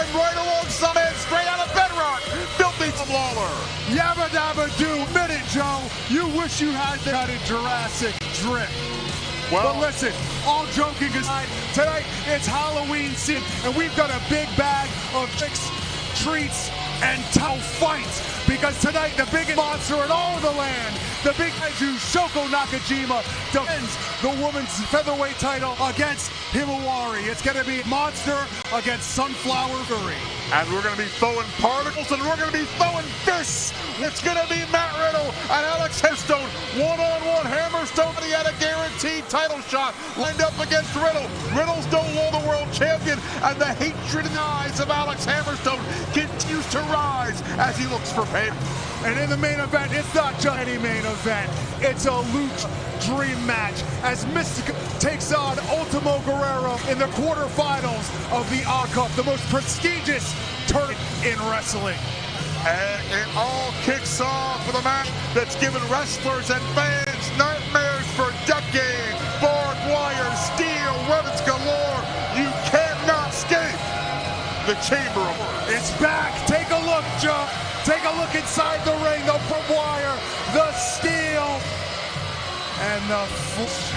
And right alongside it, straight out of bedrock, Filthy Lawler. Yabba dabba do, minute, Joe. You wish you had that in Jurassic Drift. Well, but listen, all joking aside, tonight it's Halloween season, and we've got a big bag of tricks, treats, and tough fights. Because tonight, the biggest monster in all of the land, the big kaiju Shoko Nakajima, defends the women's featherweight title against HIMAWARI. It's going to be monster against Sunflower Fury. And we're going to be throwing particles, and we're going to be throwing fists. It's going to be Matt Riddle and Alex Hammerstone, one-on-one. Hammerstone, he had a guaranteed title shot lined up against Riddle. Riddle's no longer the world champion, and the hatred in the eyes of Alex Hammerstone continues to rise as he looks for payback. And in the main event, it's not just any main event. It's a Luke dream match as Mistico takes on Ultimo Guerrero in the quarterfinals of the A Cup, the most prestigious tournament in wrestling. And it all kicks off with a match that's given wrestlers and fans nightmares for decades. Barbed wire, steel, rivets galore. You cannot escape the Chamber of Horrors. It's back. Take a look, Joe. Take a look inside the ring. The barbed wire, the steel, and the flesh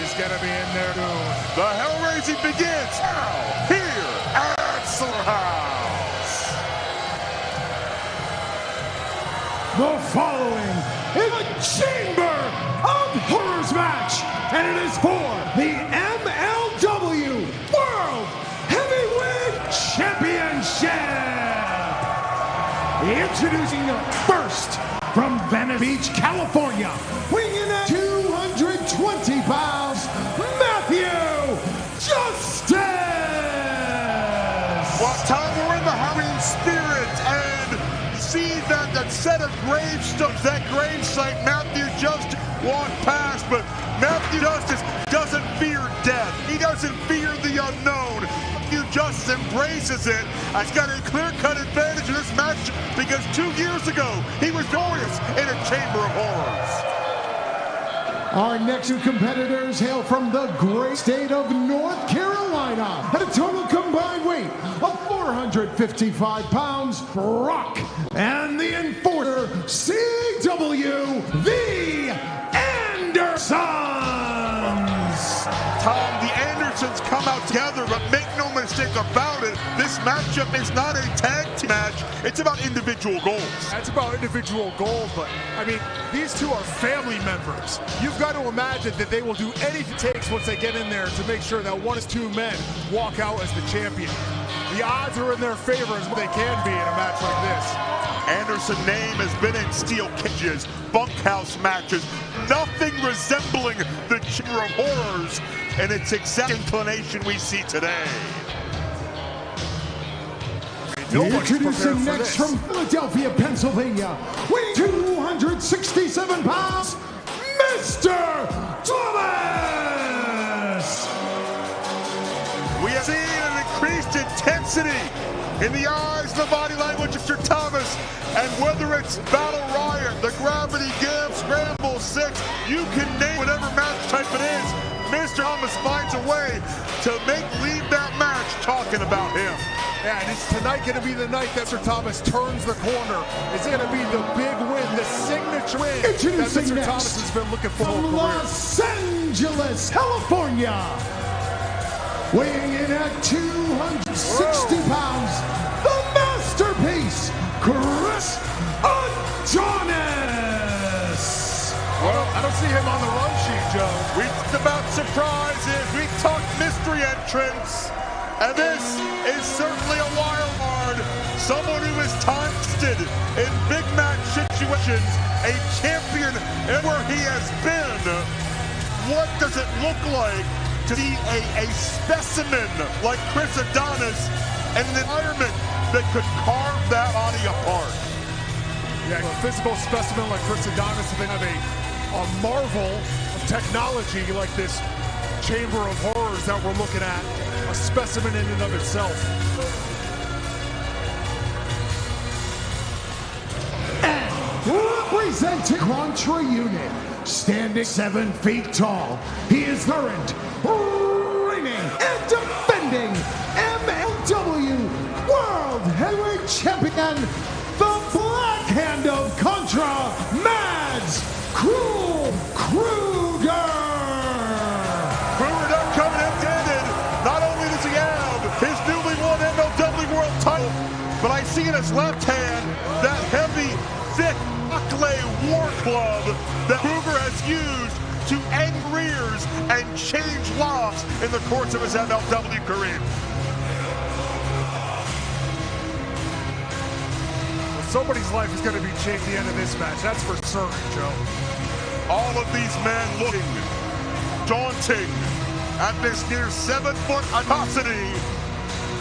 is going to be in there too. The hell raising begins now here at Slaughterhouse. The following is a Chamber of Horrors match, and it is for the MLW World Heavyweight Championship. Introducing first from Venice Beach, California, weighing in at 220 pounds, Matthew Justice. What time we're in the Halloween spirit and see that set of gravestones, that gravesite Matthew Justice walked past, but Matthew Justice doesn't fear death. He doesn't fear the unknown. Matthew Justice embraces it. He's got a clear-cut advantage in this match because 2 years ago he was victorious in a Chamber of Horrors. Our next two competitors hail from the great state of North Carolina at a total combined weight of 455 pounds. Brock and the enforcer, CW, the Andersons. Tom, the Andersons come out together, but make no mistake about it, this matchup is not a tag team match. It's about individual goals. That's about individual goals, but I mean, these two are family members. You've got to imagine that they will do anything it takes once they get in there to make sure that one of two men walk out as the champion. The odds are in their favor as they can be in a match like this. Anderson's name has been in steel cages, bunkhouse matches, nothing resembling the Chamber of Horrors, and it's exact inclination we see today. Introducing next from Philadelphia, Pennsylvania, weighing 267 pounds, Mr. Thomas! We have seen an increased intensity in the eyes and the body language of Mr. Thomas, and whether it's Battle Riot, the Gravity Game, Scramble 6, you can name whatever match type it is, Mr. Thomas finds a way to leave that match talking about him. Yeah, and it's tonight going to be the night that Mr. Thomas turns the corner. It's going to be the big win, the signature win that Mr. Thomas has been looking for all career. Los Angeles, California, weighing in at 260 pounds, the masterpiece, Chris Adonis. Well, I don't see him on the run sheet, Joe. We talked about surprises, we talked mystery entrants, and this is certainly a wild card. Someone who is time-tested in big match situations, a champion where he has been. What does it look like to be a specimen like Chris Adonis in an environment that could carve that body apart? Yeah, a physical specimen like Chris Adonis, and then have a marvel of technology like this Chamber of Horrors that we're looking at. A specimen in and of itself. And representing Contra Unit, standing 7 feet tall, he is current, reigning, and defending MLW champion, the Black Hand of Contra, Mads Krule Krugger. Krugger not coming empty-handed. Not only does he have his newly won MLW World title, but I see in his left hand that heavy, thick war club that Krugger has used to end careers and change lives in the course of his MLW career. Somebody's life is going to be changed at the end of this match, that's for certain, Joe. All of these men looking daunting at this near 7-foot atrocity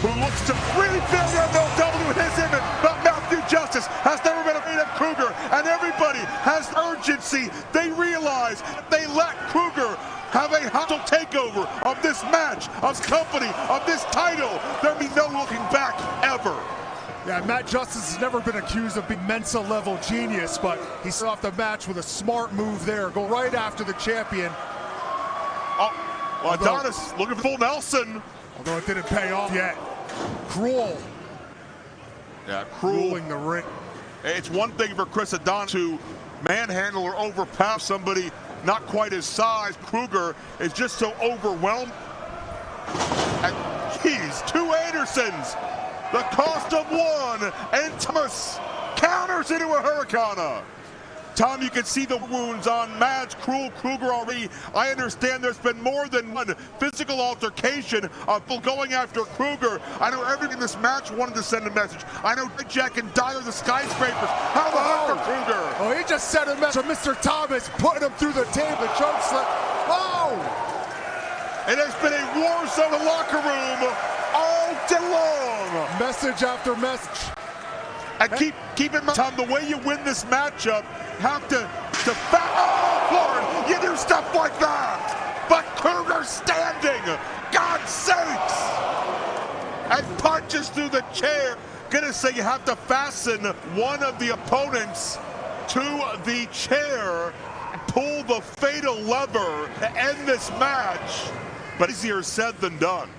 who looks to really build MLW with his image, but Matthew Justice has never been afraid of Krugger, and everybody has urgency. They realize they let Krugger have a hostile takeover of this match, of this company, of this title. There'll be no looking back ever. Yeah, Matt Justice has never been accused of being Mensa-level genius, but he started off the match with a smart move there. Go right after the champion. Oh, well, Adonis looking for full Nelson. Although it didn't pay off yet. Krule. Yeah, Krule. Ruling the ring. It's one thing for Chris Adonis to manhandle or overpower somebody not quite his size. Krugger is just so overwhelmed. And geez, two Andersons. The cost of one, and Thomas counters into a Hurricane. Tom, you can see the wounds on Mads Krule Krugger already. I understand there's been more than one physical altercation of going after Krugger. I know everyone in this match wanted to send a message. I know Jack and Dyer, the skyscrapers, how the hunt for Krugger. Oh, he just sent a message to Mr. Thomas, putting him through the table, the choke slip. Oh! It has been a war zone in the locker room all day long. Message after message. And keep in mind, Tom, the way you win this matchup, have to oh, Lord, you do stuff like that. But Krugger standing, God's sakes, and punches through the chair. Gonna say you have to fasten one of the opponents to the chair, pull the fatal lever to end this match. But easier said than done.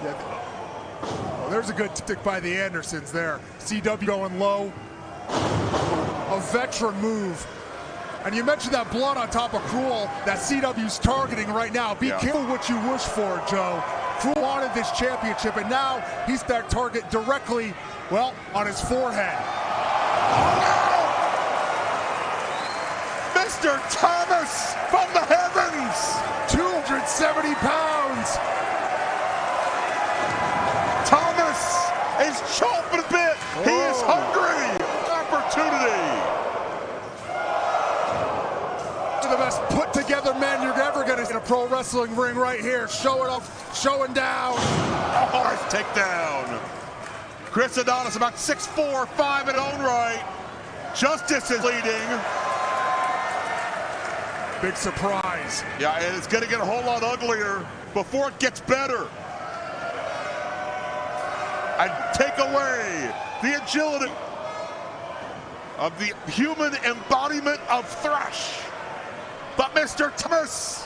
Yeah. Oh, there's a good stick by the Andersons there. CW going low. A veteran move. And you mentioned that blood on top of Krule that CW's targeting right now. Be careful what you wish for, Joe. Krule wanted this championship, and now he's that target directly, well, on his forehead. Mr. Thomas from the heavens! 270 pounds! Thomas is chomping a bit. Oh. He is hungry. Opportunity. The best put together men you're ever going to see in a pro wrestling ring right here. Showing up, showing down. Oh, nice takedown. Chris Adonis about 6'4", 5 in his own right. Justice is leading. Big surprise. Yeah, and it's going to get a whole lot uglier before it gets better. And take away the agility of the human embodiment of Thrash. But Mr. Thomas.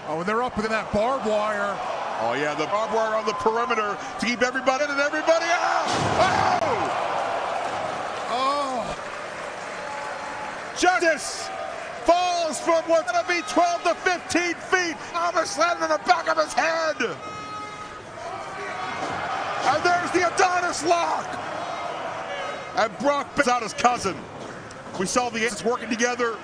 Oh, and they're up within that barbed wire. Oh yeah, the barbed wire on the perimeter to keep everybody in and everybody out. Oh! Oh! Justice falls from what's gonna be 12 to 15 feet. Thomas landed in the back of his head. And there's the Adonis lock. And Brock picks out his cousin. We saw the Aces working together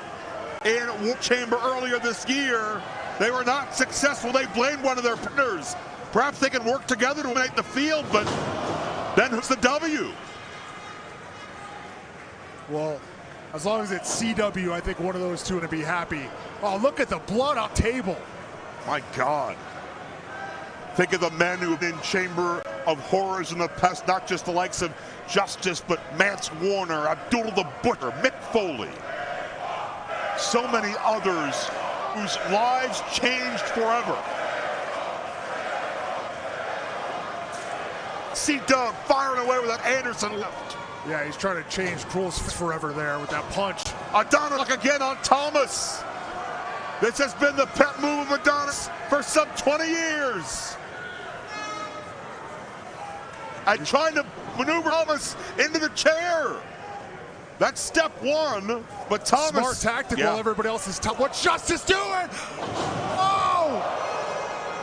in War Chamber earlier this year. They were not successful. They blamed one of their partners. Perhaps they can work together to dominate the field, but then who's the W? Well, as long as it's CW, I think one of those two are going to be happy. Oh, look at the blood on the table. My God. Think of the men who have been in Chamber of Horrors in the past, not just the likes of Justice, but Mance Warner, Abdul the Butcher, Mick Foley. So many others whose lives changed forever. See Doug firing away with that Anderson left. Yeah, he's trying to change Krule's forever there with that punch. Adonis again on Thomas. This has been the pet move of Adonis for some 20 years. and trying to maneuver Thomas into the chair. That's step one, but Thomas... Smart tactical, everybody else is tough. What's Justice doing? Oh!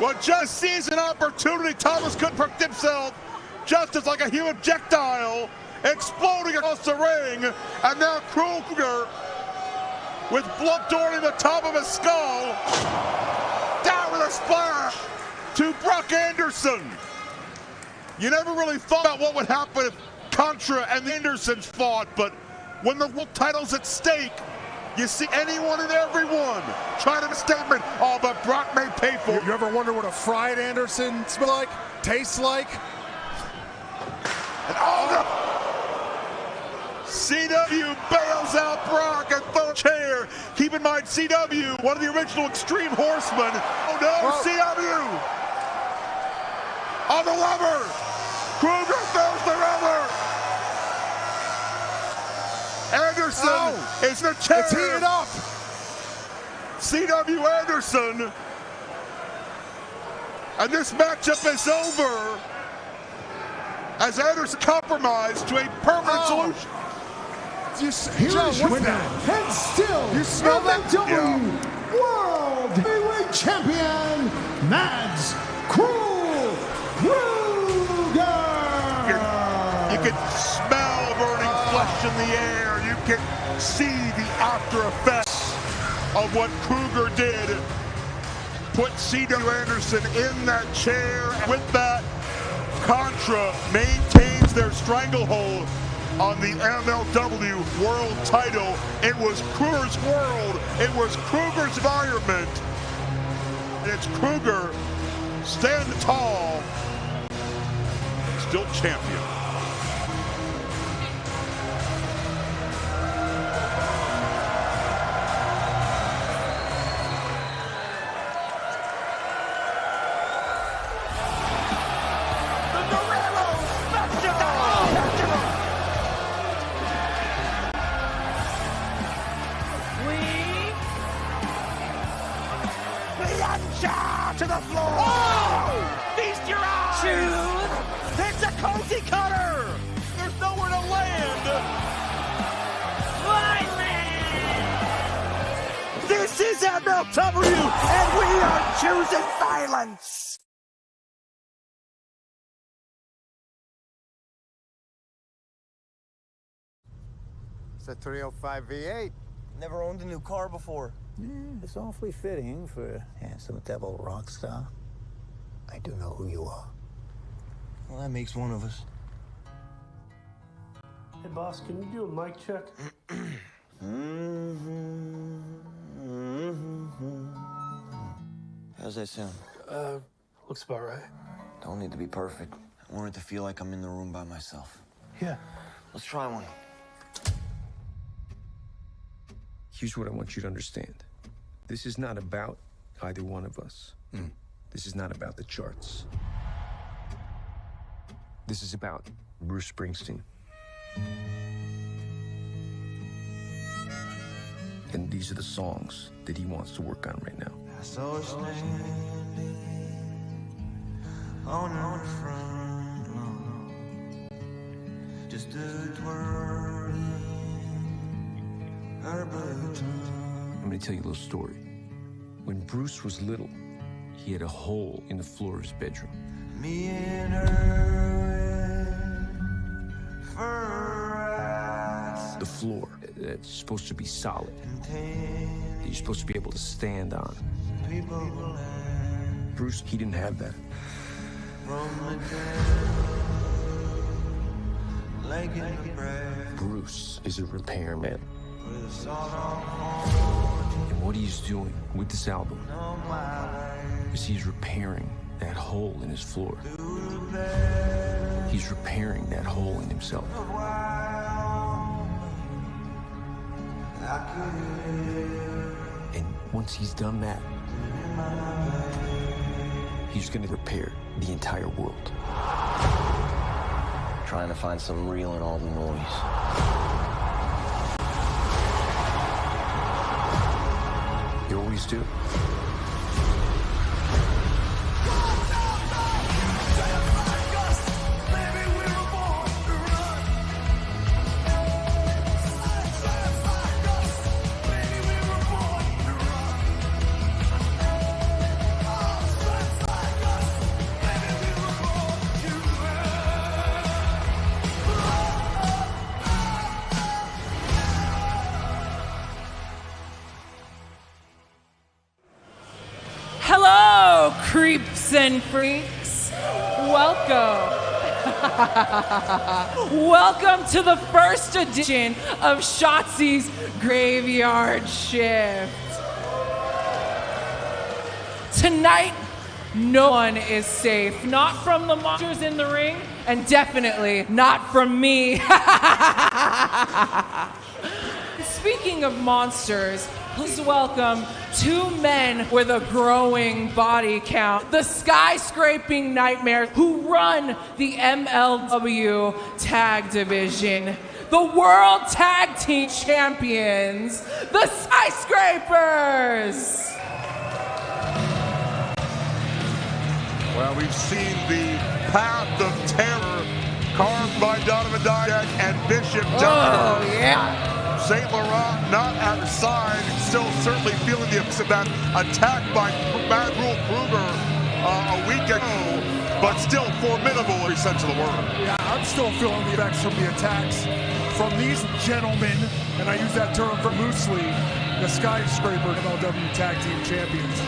Well, just sees an opportunity. Thomas couldn't protect himself. Justice, like a human projectile, exploding across the ring, and now Krugger, with blood adorning the top of his skull, down with a splash to Brock Anderson. You never really thought about what would happen if Contra and the Andersons fought, but when the world title's at stake, you see anyone and everyone trying to make a statement. Oh, but Brock may pay for it. You ever wonder what a fried Anderson smells like, tastes like? And oh no! CW bails out Brock and throws a chair. Keep in mind, CW, one of the original Extreme Horsemen. Oh no, CW! On the lever! Krugger throws the lever! Anderson is in the chair. It's heated up. CW Anderson. And this matchup is over as Anderson compromised to a permanent solution. Here is winner and still MLW World Heavyweight Champion, Mads Krule. You can smell burning flesh in the air. You can see the after effects of what Krugger did. Put C.W. Anderson in that chair. With that, Contra maintains their stranglehold on the MLW World title. It was Krugger's world. It was Krugger's environment. And it's Krugger standing tall, still champion. To the floor! Oh! Feast your eyes! Choose! It's a cozy cutter! There's nowhere to land! Lightning! This is MLW, and we are choosing violence! It's a 305 V8. Never owned a new car before. It's awfully fitting for a handsome devil rock star. I do know who you are. Well, that makes one of us. Hey, boss, can you do a mic check? How's that sound? Looks about right. Don't need to be perfect. I want it to feel like I'm in the room by myself. Yeah. Let's try one. Here's what I want you to understand. This is not about either one of us. This is not about the charts. This is about Bruce Springsteen. And these are the songs that he wants to work on right now. I saw her standing on the front lawn, just a twirling her baton. I'm gonna tell you a little story. When Bruce was little, he had a hole in the floor of his bedroom. Me and her for The floor that's supposed to be solid, that you're supposed to be able to stand on. Bruce, he didn't have that. Bruce is a repairman. And what he's doing with this album is he's repairing that hole in his floor. He's repairing that hole in himself. And once he's done that, he's gonna repair the entire world. Trying to find some real in all the noise. You always do. Baby, creeps and freaks, welcome. Welcome to the first edition of Shotzi's Graveyard Shift. Tonight, no one is safe. Not from the monsters in the ring, and definitely not from me. Speaking of monsters, please welcome two men with a growing body count. The skyscraping nightmares who run the MLW Tag Division. The World Tag Team Champions, the Skyscrapers! Well, we've seen the path of terror carved by Donovan Dijak and Bishop Tucker. Oh, yeah. St. Laurent not at his side, still certainly feeling the effects of that attack by Mad Rule Krugger a week ago, but still formidable in every sense of the word. Yeah, I'm still feeling the effects from the attacks from these gentlemen, and I use that term for loosely, the Skyscraper MLW Tag Team Champions.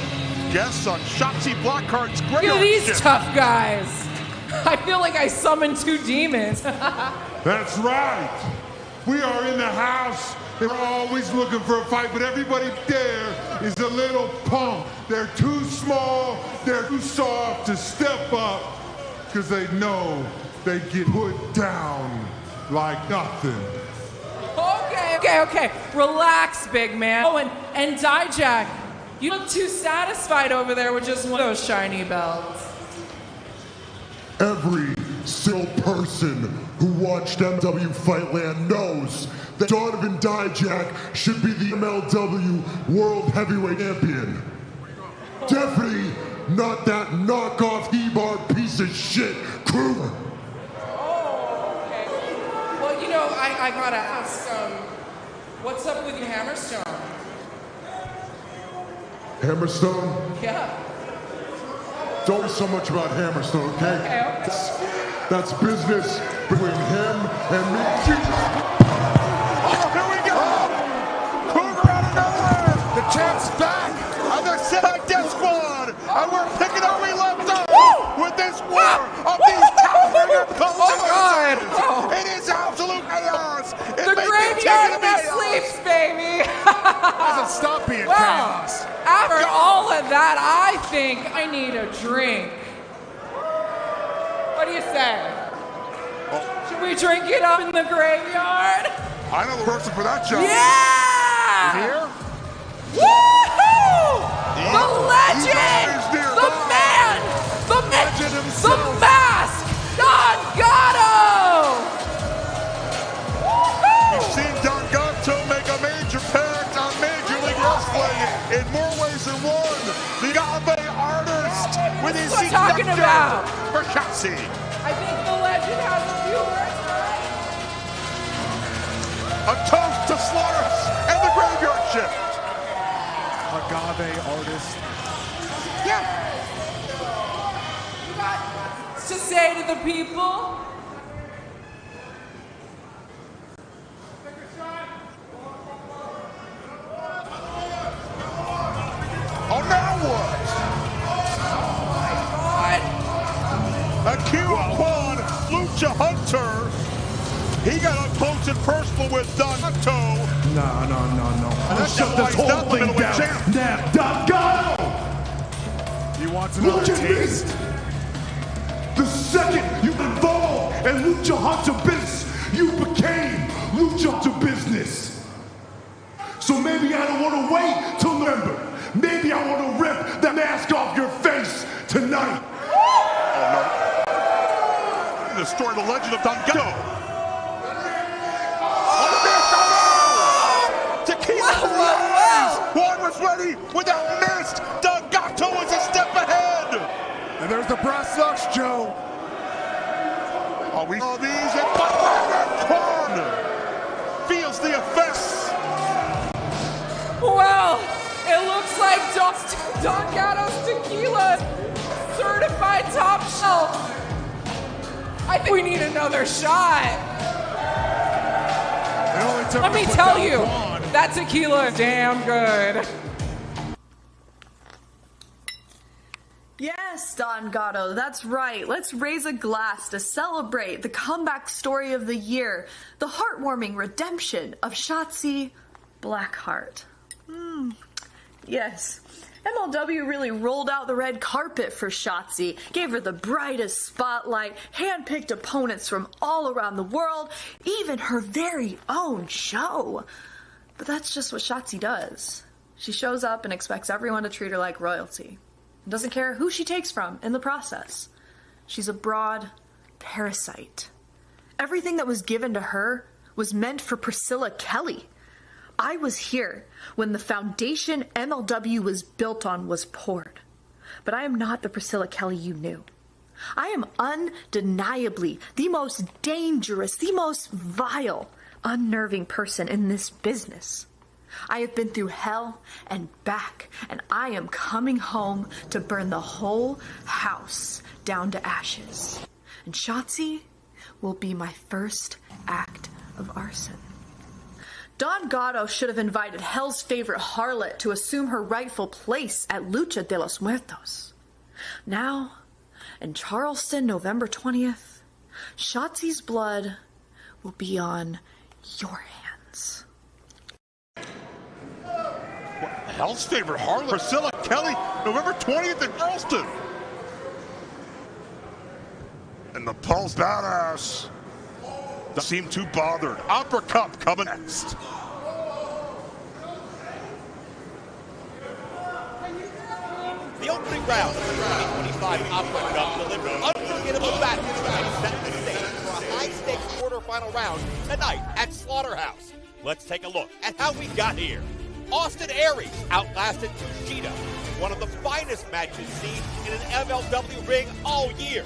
Guests on Shotzi Blackheart's Graveyard Look at these Shift. tough guys. I feel like I summoned two demons. That's right. We are in the house. They're always looking for a fight, but everybody there is a little punk. They're too small, they're too soft to step up because they know they get put down like nothing. Okay. Relax, big man. Oh, and Dijak, you look too satisfied over there with just one of those shiny belts. Every single person who watched MLW Fightland knows that Donovan Dijak should be the MLW World Heavyweight Champion. Definitely not that knockoff HIMAWARI piece of shit, Krule. Oh, okay. Well, you know, I gotta ask, what's up with your Hammerstone? Hammerstone? Yeah. Don't worry so much about Hammerstone, okay? Okay. That's business between him and me. Oh, here we go! Krugger out of nowhere! The champ's back! And the Side Death Squad! And we're picking up where we left off with this war of these California Oh, God! Oh. It is absolute chaos! The graveyard never sleeps, baby! Doesn't stop being chaos. After all of that, I think I need a drink. What do you say? Should we drink it up in the graveyard? I know the person for that job. Yeah! Here? Woohoo! The legend! nearby. The man! The legend himself. The mask! Don Gatto! We've seen Don Gatto make a major appearance on Major League Wrestling in more ways than one. The Agave artist with his What I'm talking about. for Shotzi. I think the legend has a few words, right? A toast to Slaughterhouse and the Graveyard Shift. Agave artist. Yeah. You got to say to the people? Oh, now what? Akira Kwan, Lucha Hunter. He got up close and personal with Don Gatto. No. I'll shut this whole thing down. Now, Don Gatto! He wants another taste. The second you got involved in Lucha Hunter business, you became Lucha Hunter business. So maybe I don't want to wait till November. Maybe I want to rip the mask off your face tonight. Destroy the legend of Don Gatto. Juan was ready with that mist. Don Gatto was a step ahead. And there's the brass knucks, Joe. Oh, we saw these and Kwan feels the effects. Well, it looks like Don Gatto's tequila certified top shelf. I think we need another shot. Let me tell you, that tequila is damn good. Yeah, Don Gatto. That's right. Let's raise a glass to celebrate the comeback story of the year, the heartwarming redemption of Shotzi Blackheart. Yes. MLW really rolled out the red carpet for Shotzi, gave her the brightest spotlight, handpicked opponents from all around the world, even her very own show. But that's just what Shotzi does. She shows up and expects everyone to treat her like royalty. And doesn't care who she takes from in the process. She's a broad parasite. Everything that was given to her was meant for Priscilla Kelly. I was here when the foundation MLW was built on was poured. But I am not the Priscilla Kelly you knew. I am undeniably the most dangerous, the most vile, unnerving person in this business. I have been through hell and back, and I am coming home to burn the whole house down to ashes. And Shotzi will be my first act of arson. Don Gatto should have invited hell's favorite harlot to assume her rightful place at Lucha de los Muertos. Now, in Charleston, November 20th, Shotzi's blood will be on your hands. Hell's favorite harlot, Priscilla Kelly, November 20th in Charleston. And the Pulse Badass doesn't seem too bothered. Opera Cup coming next. The opening round of the 2025 Opera Cup delivered unforgettable battles and set the stage for a high-stakes quarterfinal round tonight at Slaughterhouse. Let's take a look at how we got here. Austin Aries outlasted Kushida, one of the finest matches seen in an MLW ring all year.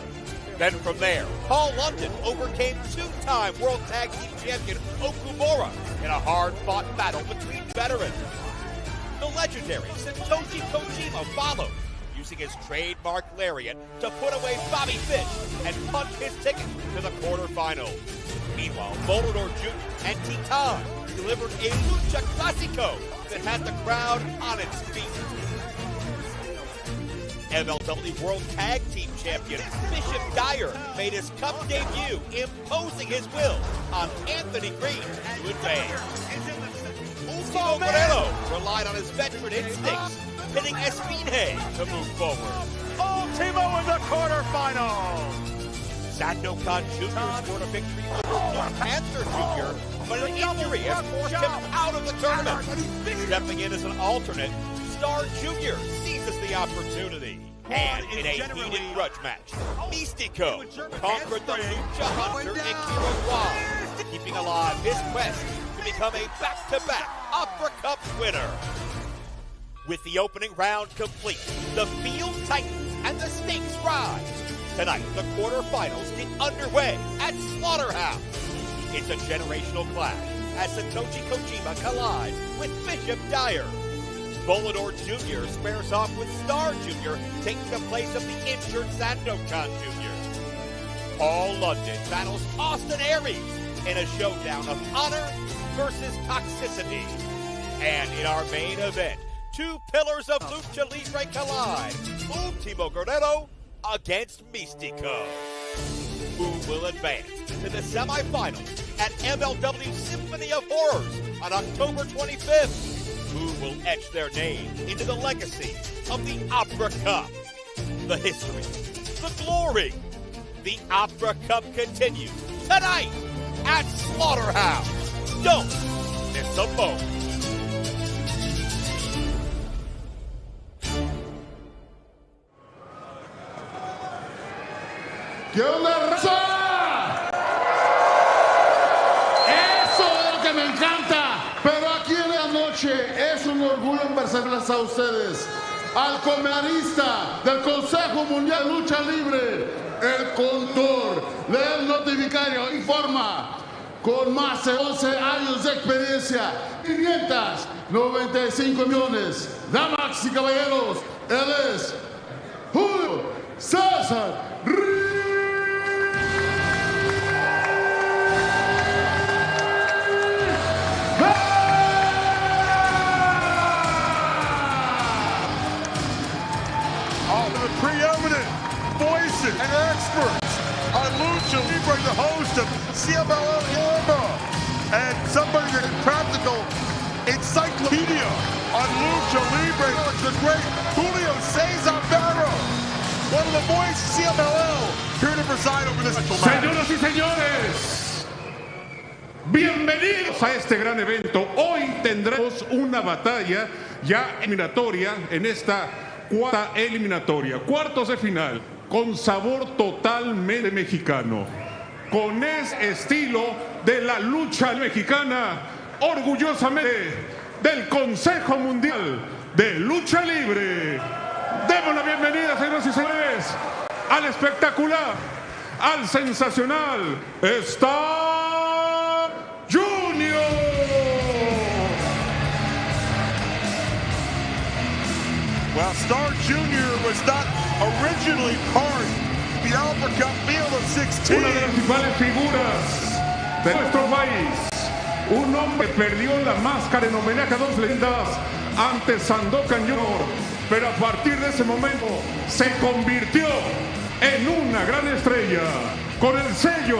Then from there, Paul London overcame two-time World Tag Team Champion Okumura in a hard-fought battle between veterans. The legendary Satoshi Kojima followed, using his trademark lariat to put away Bobby Fish and punch his ticket to the quarterfinals. Meanwhile, Volador Jr. and Titan delivered a Lucha Classico that had the crowd on its feet. MLW World Tag Team Champion Bishop Dyer made his cup debut, imposing his will on Anthony Green to advance. Ultimo Guerrero relied on his veteran instincts, pinning Espinhe to move forward. Ultimo in the quarterfinal. Sandokan Jr. scored a victory over Black Panther Jr., but an injury has forced him out of the tournament. Stepping in as an alternate, Star Jr. seizes the opportunity. And in a heated grudge match, Mistico conquered the Lucha Hunter and Kiro, keeping alive his quest to become a back-to-back Opera Cup winner. With the opening round complete, the field tightens and the stakes rise. Tonight, the quarterfinals get underway at Slaughterhouse. It's a generational clash as Satoshi Kojima collides with Bishop Dyer. Volador Jr. squares off with Star Jr., taking the place of the injured Sandokan Jr. Paul London battles Austin Aries in a showdown of honor versus toxicity. And in our main event, two pillars of Lucha Libre collide. Ultimo Guerrero against Mistico. Who will advance to the semifinals at MLW Symphony of Horrors on October 25th? Who will etch their name into the legacy of the Opera Cup? The history, the glory. The Opera Cup continues tonight at Slaughterhouse. Don't miss a moment. ¿Qué onda, raza? Eso es lo que me encanta. Pero aquí en la noche es un orgullo presentarles a ustedes al comentarista del Consejo Mundial de Lucha Libre, el conductor del notificario, informa, con más de 11 años de experiencia, 595 millones. Damas y caballeros, él es Julio César Riddle. The preeminent Libre, the great Julio Cesar Barro, one of the voices of CMLL, here to preside over this match. Señoras y señores, bienvenidos a este gran evento. Hoy tendremos una batalla ya eliminatoria en esta cuarta eliminatoria, cuartos de final, con sabor totalmente mexicano, con ese estilo de la lucha mexicana, orgullosamente del Consejo Mundial de Lucha Libre. Demos la bienvenida, señoras y señores, al espectacular, al sensacional Star Junior. Well, Star Junior was not originally part of the Alpha Cup field of 16. Una de las principales figuras de nuestro país. Un hombre que perdió la máscara en homenaje a dos leyendas ante Sandokan Jr., pero a partir de ese momento se convirtió en una gran estrella con el sello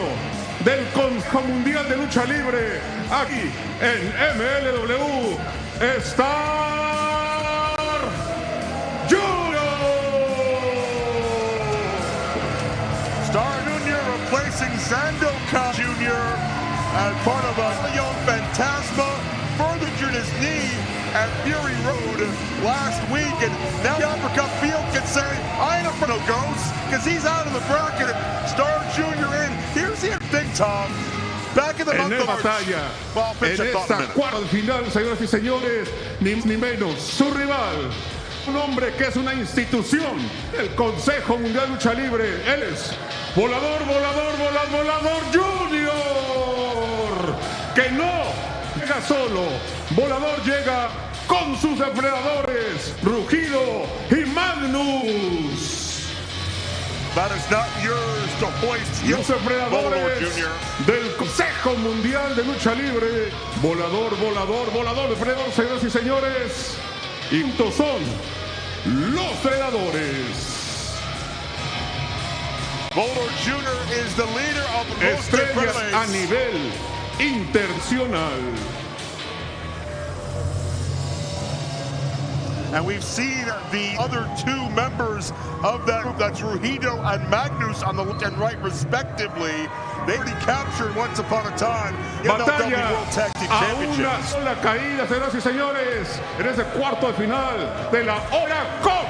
del Consejo Mundial de Lucha Libre aquí en MLW Star Junior. Star Junior replacing Sandokan Jr. as part of a young Phantasma, further injured his knee at Fury Road last week, and now the Alpha Cup field can say, I ain't up for no ghosts, because he's out of the bracket. Star Junior in. Here's the thing, Tom. Back in the month of batalla, en esta cuarta final, señoras y señores, ni menos, su rival, un hombre que es una institución, el Consejo Mundial de Lucha Libre. Él es Volador Junior, que no llega solo, Volador llega con sus depredadores, Rugido y Magnus. That is not yours to hoist. Los depredadores del Consejo Mundial de Lucha Libre. Volador, depredador, señoras y señores. Y juntos son los depredadores. Volador Jr. is the leader of the estrellas a nivel internacional. And we've seen the other two members of that group, that's Rugido and Magnus on the left and right respectively. They already captured once upon a time MLW World Tag Team Championship. A una sola caída, señoras y señores, en ese cuarto de final de la Hora Cup.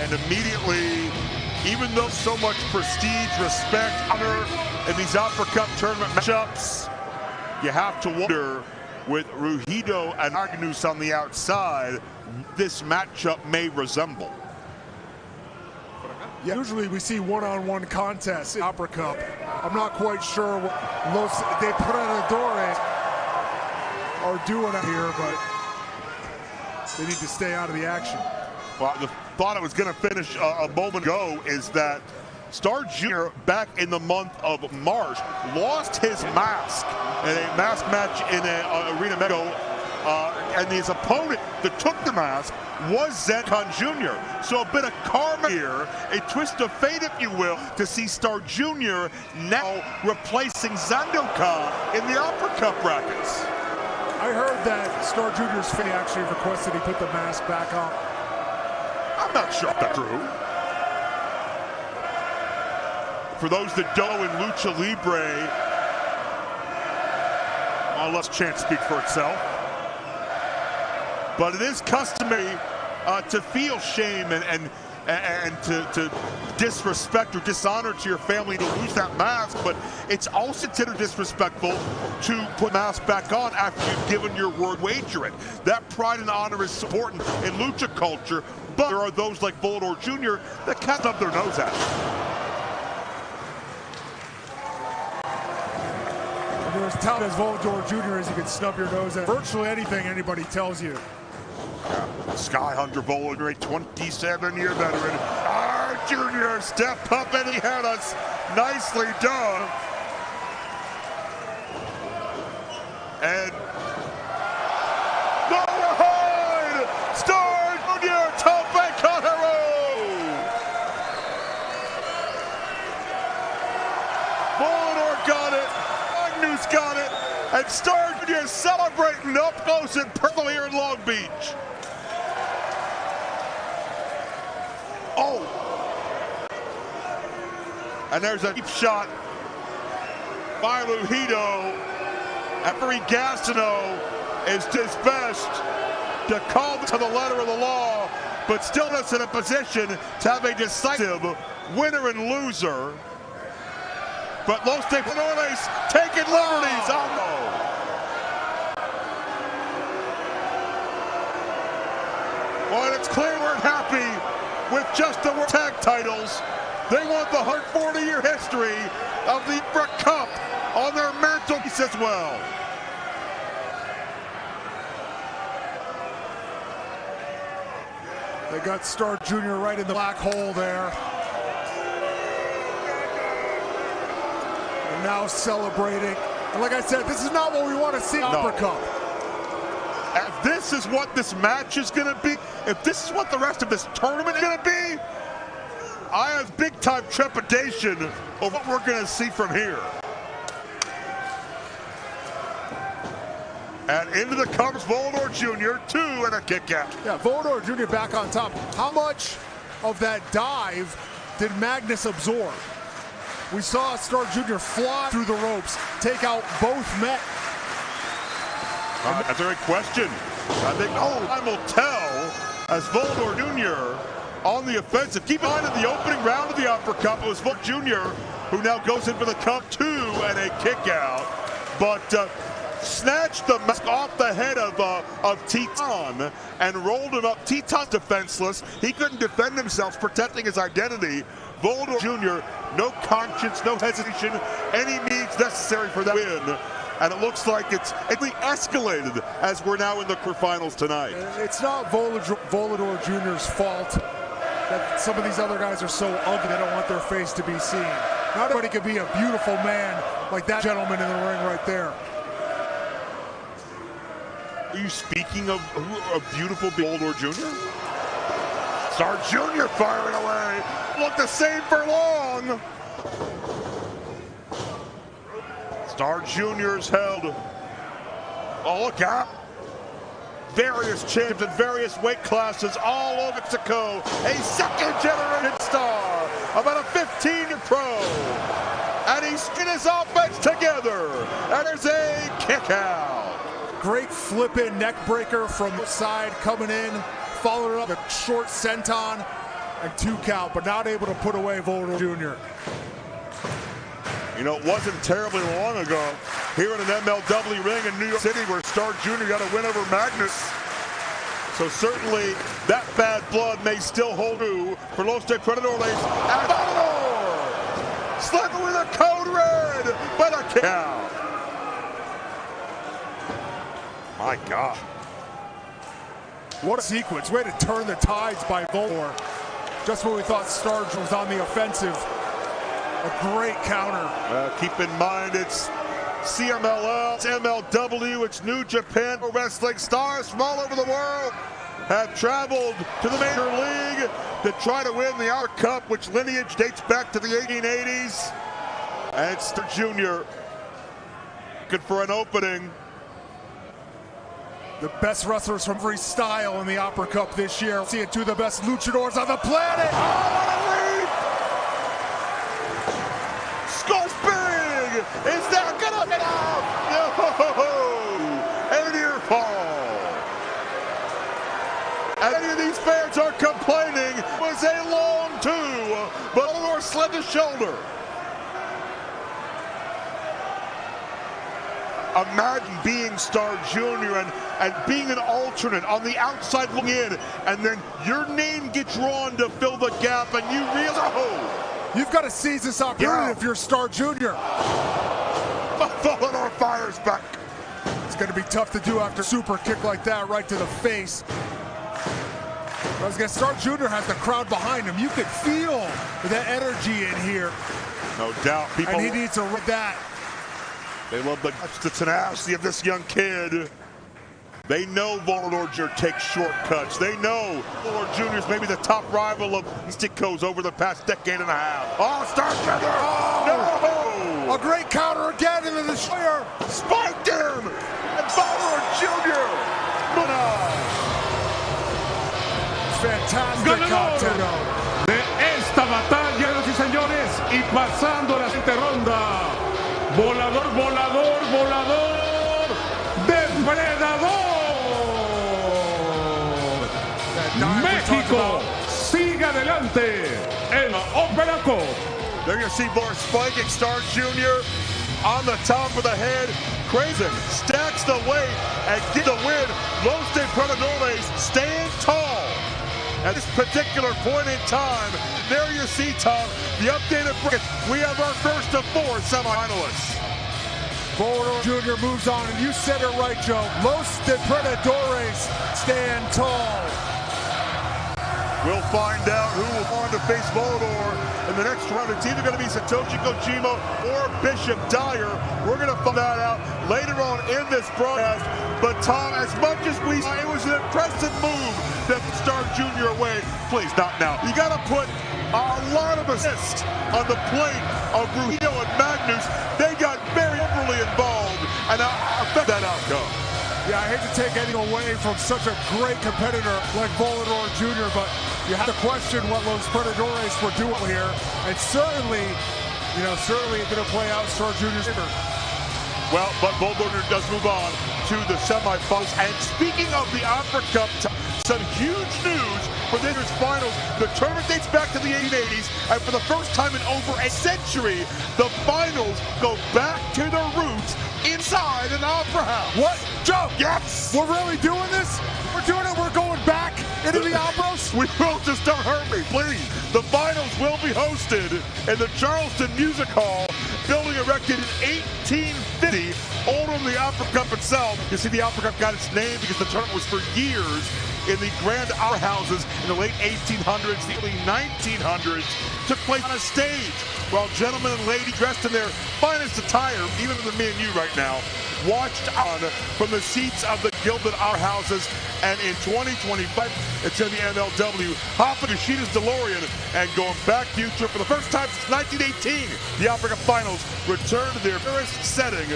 And immediately, even though so much prestige, respect, honor in these Alpha Cup tournament matchups, you have to wonder, with Rugido and Magnus on the outside, this matchup may resemble. Yeah, usually we see one-on-one contests in Alpha Cup. I'm not quite sure what Los Depredadores are doing out here, but they need to stay out of the action. Well, the thought I was going to finish a moment ago is that Star Jr. back in the month of March lost his mask in a mask match in an arena Mexico, and his opponent that took the mask was Zenkan Jr. So a bit of karma here, a twist of fate, if you will, to see Star Jr. now replacing Sandokan in the Alpha Cup brackets. I heard that Star Jr.'s fan actually requested he put the mask back on. I'm not sure if that's true. For those that don't know, in Lucha Libre, I'll let chance speak for itself. But it is customary to feel shame and to disrespect or dishonor to your family to lose that mask, but it's also considered disrespectful to put the mask back on after you've given your word wager it. That pride and honor is important in lucha culture, but there are those like Volador Jr. that can't stub their nose at it. You're as talented as Volador Jr. as you can snub your nose at virtually anything anybody tells you. Yeah. Sky Hunter Volador, a 27-year veteran. Jr. step up and he had us nicely done. And no behind! Star Jr. Tope Guerrero! Volador got it. And Star Jr. celebrating up close and personal here in Long Beach. Oh! And there's a deep shot by Lujido. Every Gastineau is his best to call to the letter of the law, but still is in a position to have a decisive winner and loser. But Los Tejanos taking liberties. Oh no! Well, it's clear we're happy with just the World Tag titles. They want the 140-year history of the Ibra Cup on their mantelpiece as well. They got Star Jr. right in the black hole there. And now celebrating. And like I said, this is not what we want to see in the Ibra Cup. If this is what this match is going to be, if this is what the rest of this tournament is going to be, I have big-time trepidation of what we're going to see from here. And into the comes Volador Jr., 2 and a kick out. Yeah, Volador Jr. back on top. How much of that dive did Magnus absorb? We saw Star Jr. fly through the ropes, take out both men. That's a great question. I think time will tell as Volador Jr. on the offensive. Keep in mind in the opening round of the Upper Cup, it was Volador Jr. who now goes in for the Cup 2 and a kick out. But snatched the mask off the head of Teton and rolled him up. Teton's defenseless. He couldn't defend himself, protecting his identity. Volador Jr., no conscience, no hesitation, any means necessary for that win. And it looks like it's escalated as we're now in the quarterfinals tonight. It's not Volador Jr.'s fault that some of these other guys are so ugly they don't want their face to be seen. Not everybody can be a beautiful man like that gentleman in the ring right there. Are you speaking of a beautiful Volador Jr.? Star Jr. firing away. Looked the same for long. Star Jr.'s held. Oh, look out. Various champs in various weight classes all over Mexico. A second-generation star, about a 15 pro. And he's getting his offense together. And there's a kick out. Great flip-in neck breaker from the side coming in, followed up a short senton and 2 count, but not able to put away Volador Jr. You know, it wasn't terribly long ago here in an MLW ring in New York City where Star Jr. got a win over Magnus. So certainly that bad blood may still hold true for Los Depredadores. And Volador slipping with a code red, but a count. My God. What a sequence. Way to turn the tides by Volador. Just when we thought Starge was on the offensive. A great counter. Keep in mind it's CMLL, it's MLW, it's New Japan Wrestling. Stars from all over the world have traveled to the Major League to try to win the Hour Cup, which lineage dates back to the 1880s. And it's Star Jr. looking for an opening. The best wrestlers from every style in the Opera Cup this year. See it, 2 of the best luchadors on the planet. Oh, what a leap! Skull's big! Is that gonna get off? No! A near fall. And many of these fans are complaining it was a long 2, but Volador slid the shoulder. Imagine being Star Jr. and being an alternate on the outside looking in, and then your name gets drawn to fill the gap, and you realize, oh! You've got to seize this opportunity if you're Star Jr. Volador fires back. It's going to be tough to do after a super kick like that right to the face. I was going to Star Jr. has the crowd behind him. You could feel that energy in here. No doubt. People, and he needs to rid that. They love the tenacity of this young kid. They know Volador Jr. takes shortcuts. They know Volador Jr. is maybe the top rival of Mistico's over the past decade and a half. Oh, Star Jr. Oh, no! A great counter again into the Destroyer. Spiked him! And Balor Jr. Fantastic counter. De esta batalla, señoras y señores, y pasando a la siguiente ronda. Volador, volador, volador. Depredador. México sigue adelante en Opera Cup. There you see more spiking Star Jr. on the top of the head. Crazy. Stacks the weight and get the win. Los Depredadores stand tall. At this particular point in time, there you see, Tom, the updated bracket. We have our first of 4 semifinalists. Volador Jr. moves on, and you said it right, Joe. Los Depredadores stand tall. We'll find out who will go on to face Volador in the next round. It's either going to be Satoshi Kojima or Bishop Dyer. We're going to find that out later on in this broadcast. But Tom, as much as it was an impressive move that Star Jr. away. Please, not now. You got to put a lot of assist on the plate of Trujillo and Magnus. They got very overly involved and affect that outcome. Yeah, I hate to take anything away from such a great competitor like Volador Jr., but you have to question what Los Predadores were doing here. And certainly it didn't play out Star Jr.'s favor. Well, but Volador does move on to the semifinals. And speaking of the Opera Cup, some huge news for this year's finals. The tournament dates back to the 1880s, and for the first time in over a century, the finals go back to their roots inside an opera house. What? Joe? Yes! We're really doing this? We're doing it? We're going back into the operas? We will, just don't hurt me, please. The finals will be hosted in the Charleston Music Hall, building erected in 1850, older than the Opera Cup itself. You see, the Opera Cup got its name because the tournament was for years in the grand opera houses in the late 1800s, the early 1900s, took place on a stage while gentlemen and ladies dressed in their finest attire, even than me and you right now, watched on from the seats of the gilded opera houses. And in 2025, it's in the MLW, hopping to Sheeta's DeLorean and going back future for the first time since 1918. The Opera Cup Finals return to their first setting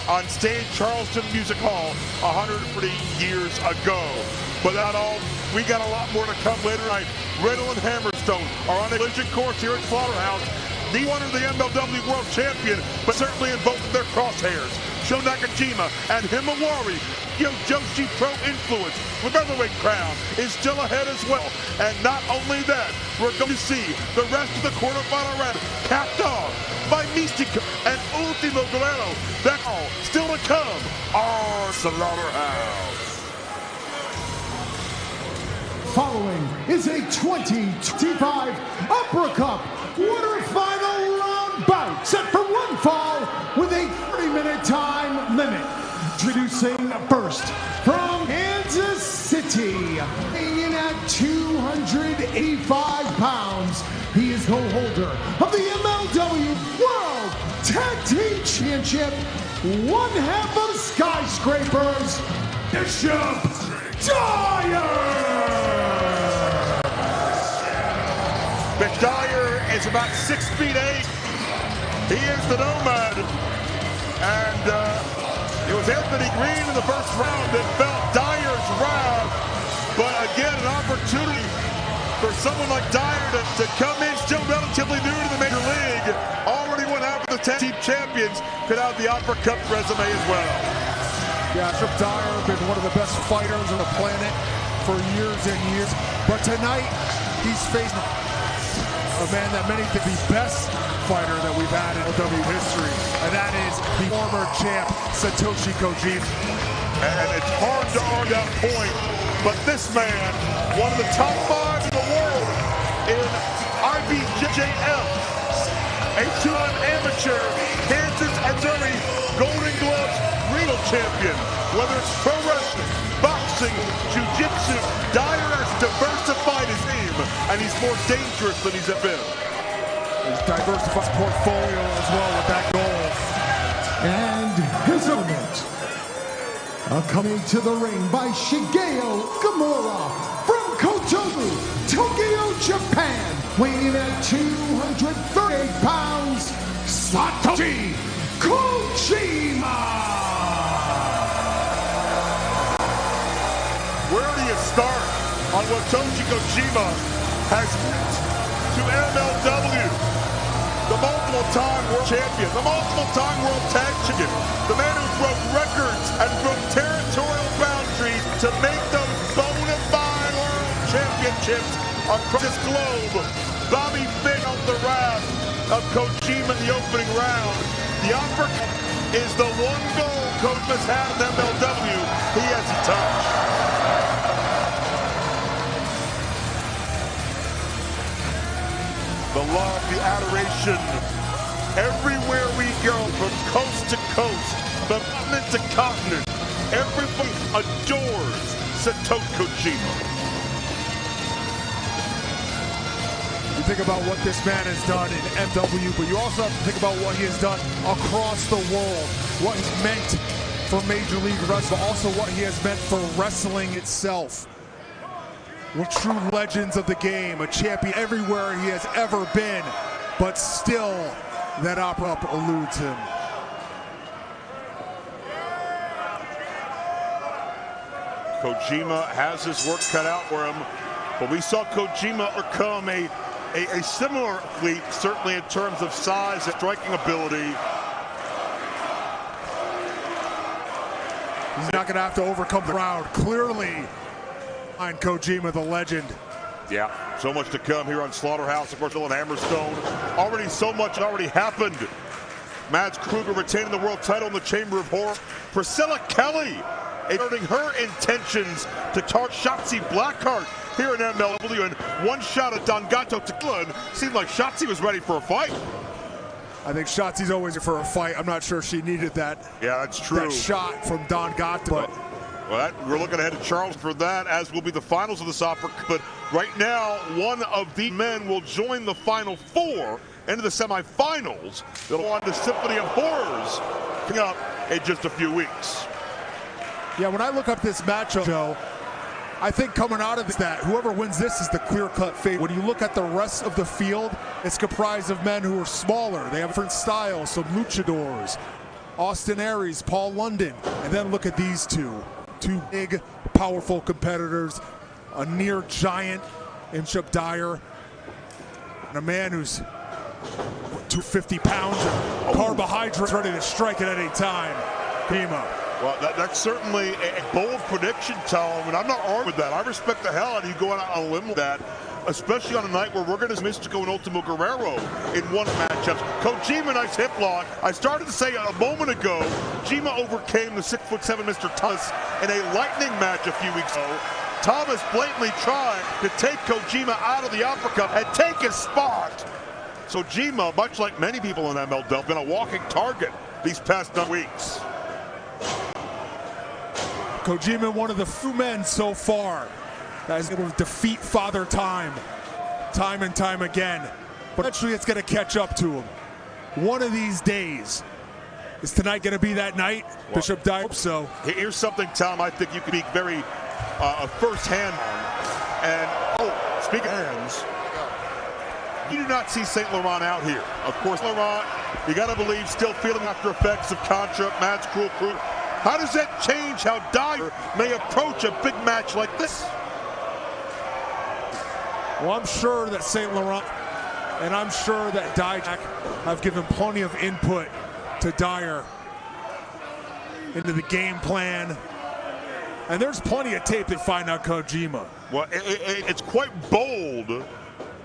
on stage Charleston Music Hall 140 years ago. But not all. We got a lot more to come later tonight. Riddle and Hammerstone are on a collision course here at Slaughterhouse. The one of the MLW World Champion, but certainly in both of their crosshairs. Sho Nakajima and HIMAWARI, Joshi Pro Influence with Featherweight crown is still ahead as well. And not only that, we're going to see the rest of the quarterfinal round capped off by Mistico and Ultimo Guerrero. That's all still to come on Slaughterhouse. Following is a 2025 Opera Cup quarterfinal round bout set for one fall with a 30-minute time limit. Introducing first from Kansas City, weighing in at 285 pounds. He is co-holder of the MLW World Tag Team Championship, one half of Skyscrapers, Bishop Dyer! Bishop Dyer is about 6'8". He is the Nomad. And it was Anthony Green in the first round that felt Dyer's wrath. But again, an opportunity for someone like Dyer to come in, still relatively new to the Major League. Already went after the tag team champions. Could have the Opera Cup resume as well. Yeah, Bishop Dyer has been one of the best fighters on the planet for years and years. But tonight, he's facing a man that many think the best fighter that we've had in MLW history, and that is the former champ, Satoshi Kojima. And it's hard to argue that point, but this man, one of the top 5 in the world in IBJJF, a 2-time amateur, Kansas and Missouri Golden Gloves Riddle champion. Whether it's pro wrestling, boxing, jiu-jitsu, Dyer has diversified his game, and he's more dangerous than he's ever been. He's diversified his portfolio as well with that goal. And his opponent, coming to the ring by Shigeo Gamora from Kotobu, Tokyo, Japan, weighing in at 238 pounds, Slaughterhouse. Shotzi Kojima. Where do you start on what Shotzi Kojima has meant to MLW? The multiple-time world champion, the multiple-time world tag champion, the man who broke records and broke territorial boundaries to make those bona fide world championships across this globe. Bobby Fish felt the wrath of Kojima in the opening round. The uppercut is the one goal Kojima's had in MLW he hasn't touched. The love, the adoration, everywhere we go, from coast to coast, from continent to continent, everybody adores Satoshi Kojima. You think about what this man has done in MW, but you also have to think about what he has done across the world, what he's meant for Major League Wrestling, but also what he has meant for wrestling itself. We're true legends of the game, a champion everywhere he has ever been, but still that opera eludes him. Kojima has his work cut out for him, but we saw Kojima overcome a similar fleet, certainly in terms of size and striking ability. He's not going to have to overcome the crowd. Clearly, behind Kojima, the legend. Yeah, so much to come here on Slaughterhouse. Of course, Riddle and Hammerstone. Already so much already happened. Mads Krugger retaining the world title in the Chamber of Horror. Priscilla Kelly asserting her intentions to target Shotzi Blackheart here in MLW, and one shot at Don Gato Tequila. Seemed like Shotzi was ready for a fight. I think Shotzi's always for a fight. I'm not sure she needed that. Yeah, that's true. That shot from Don Gato. Well, we're looking ahead to Charles for that, as will be the finals of this opera. But right now, one of the men will join the Final Four into the semifinals. They'll go on to Symphony of Horrors coming up in just a few weeks. Yeah, when I look up this matchup, Joe, I think coming out of this, that whoever wins this is the clear-cut favorite. When you look at the rest of the field, it's comprised of men who are smaller. They have different styles, some luchadors, Austin Aries, Paul London, and then look at these two big, powerful competitors, a near giant in Chip Dyer, and a man who's 250 pounds of carbohydrates ready to strike at any time. Kojima. Well, that's certainly a bold prediction, Tom, and I'm not armed with that. I respect the hell out of you going out on a limb with that, especially on a night where we're going to see Mistico and Ultimo Guerrero in one matchup. Kojima, nice hip lock. I started to say a moment ago, Kojima overcame the 6'7" Mr. Thomas in a lightning match a few weeks ago. Thomas blatantly tried to take Kojima out of the uppercut and take his spot. So Kojima, much like many people in MLW, been a walking target these past 9 weeks. Kojima, one of the few men so far that is able to defeat Father Time and time again. But eventually it's going to catch up to him. One of these days. Is tonight going to be that night? Well, Bishop Dyer, hope so. Here's something, Tom, I think you can be very first-hand on. And, speaking of hands, you do not see St. Laurent out here. Of course, Laurent, you got to believe, still feeling after effects of Contra, Mads Krule. How does that change how Dyer may approach a big match like this? Well, I'm sure that St. Laurent and I'm sure that Dyer have given plenty of input to Dyer into the game plan. And there's plenty of tape to find out Kojima. Well, it's quite bold